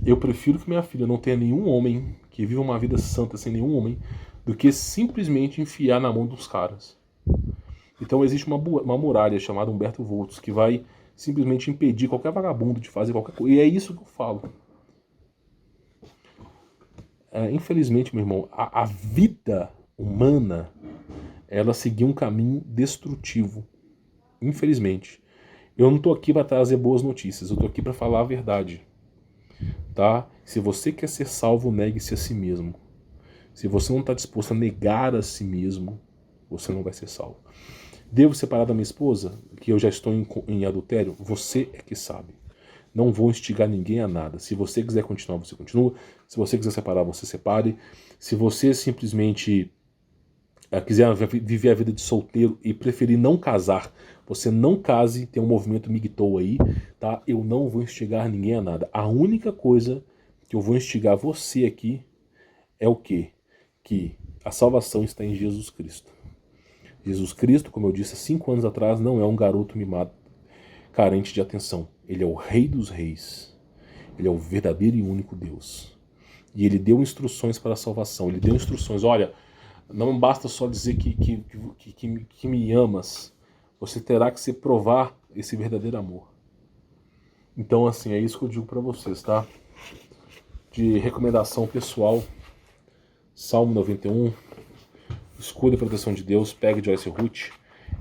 Eu prefiro que minha filha não tenha nenhum homem, que viva uma vida santa sem nenhum homem, do que simplesmente enfiar na mão dos caras. Então existe uma muralha chamada Humberto Voltz, que vai simplesmente impedir qualquer vagabundo de fazer qualquer coisa. E é isso que eu falo. Infelizmente, meu irmão, a vida humana, ela seguiu um caminho destrutivo. Infelizmente. Eu não estou aqui para trazer boas notícias, eu estou aqui para falar a verdade. Tá? Se você quer ser salvo, negue-se a si mesmo. Se você não está disposto a negar a si mesmo, você não vai ser salvo. Devo separar da minha esposa, que eu já estou em adultério? Você é que sabe. Não vou instigar ninguém a nada. Se você quiser continuar, você continua. Se você quiser separar, você separe. Se você simplesmente quiser viver a vida de solteiro e preferir não casar, você não case, tem um movimento migtou aí, tá? Eu não vou instigar ninguém a nada. A única coisa que eu vou instigar você aqui é o quê? Que a salvação está em Jesus Cristo. Jesus Cristo, como eu disse há 5 anos atrás, não é um garoto mimado, carente de atenção. Ele é o Rei dos Reis. Ele é o verdadeiro e único Deus. E ele deu instruções para a salvação. Ele deu instruções, olha, não basta só dizer que me amas. Você terá que se provar esse verdadeiro amor. Então, assim, é isso que eu digo para vocês, tá? De recomendação pessoal, Salmo 91, Escudo e Proteção de Deus, pegue Joyce Ruth.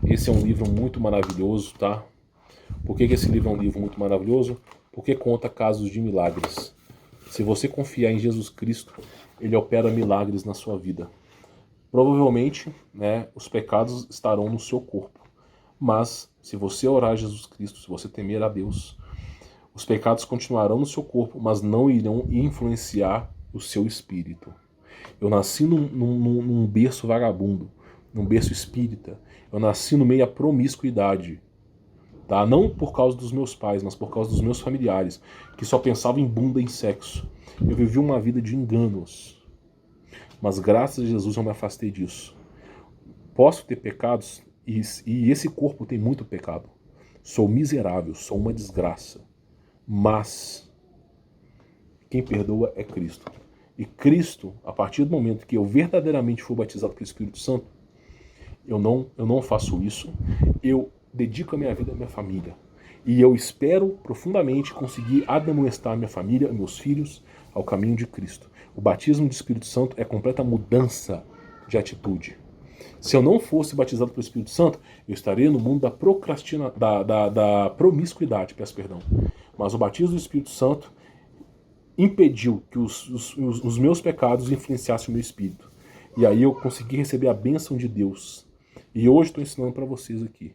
Esse é um livro muito maravilhoso, tá? Por que esse livro é um livro muito maravilhoso? Porque conta casos de milagres. Se você confiar em Jesus Cristo, ele opera milagres na sua vida. Provavelmente, né, os pecados estarão no seu corpo. Mas, se você orar a Jesus Cristo, se você temer a Deus, os pecados continuarão no seu corpo, mas não irão influenciar o seu espírito. Eu nasci num berço vagabundo, num berço espírita. Eu nasci no meio da promiscuidade. Tá? Não por causa dos meus pais, mas por causa dos meus familiares, que só pensavam em bunda e em sexo. Eu vivi uma vida de enganos. Mas graças a Jesus eu me afastei disso. Posso ter pecados, e esse corpo tem muito pecado. Sou miserável, sou uma desgraça. Mas quem perdoa é Cristo. E Cristo, a partir do momento que eu verdadeiramente for batizado pelo Espírito Santo, eu não faço isso. Eu dedico a minha vida à minha família. E eu espero profundamente conseguir admoestar minha família, meus filhos, ao caminho de Cristo. O batismo do Espírito Santo é completa mudança de atitude. Se eu não fosse batizado pelo Espírito Santo, eu estaria no mundo da promiscuidade, peço perdão. Mas o batismo do Espírito Santo impediu que os meus pecados influenciassem o meu espírito. E aí eu consegui receber a bênção de Deus. E hoje estou ensinando para vocês aqui.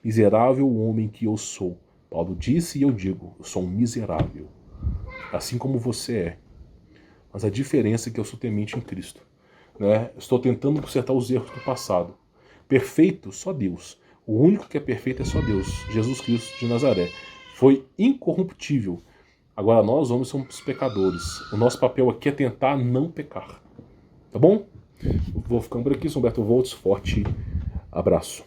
Miserável homem que eu sou. Paulo disse e eu digo, eu sou um miserável. Assim como você é. Mas a diferença é que eu sou temente em Cristo. Né? Estou tentando consertar os erros do passado. Perfeito, só Deus. O único que é perfeito é só Deus. Jesus Cristo de Nazaré. Foi incorruptível. Agora nós, homens, somos pecadores. O nosso papel aqui é tentar não pecar. Tá bom? Vou ficando por aqui, sou Humberto Volts. Forte abraço.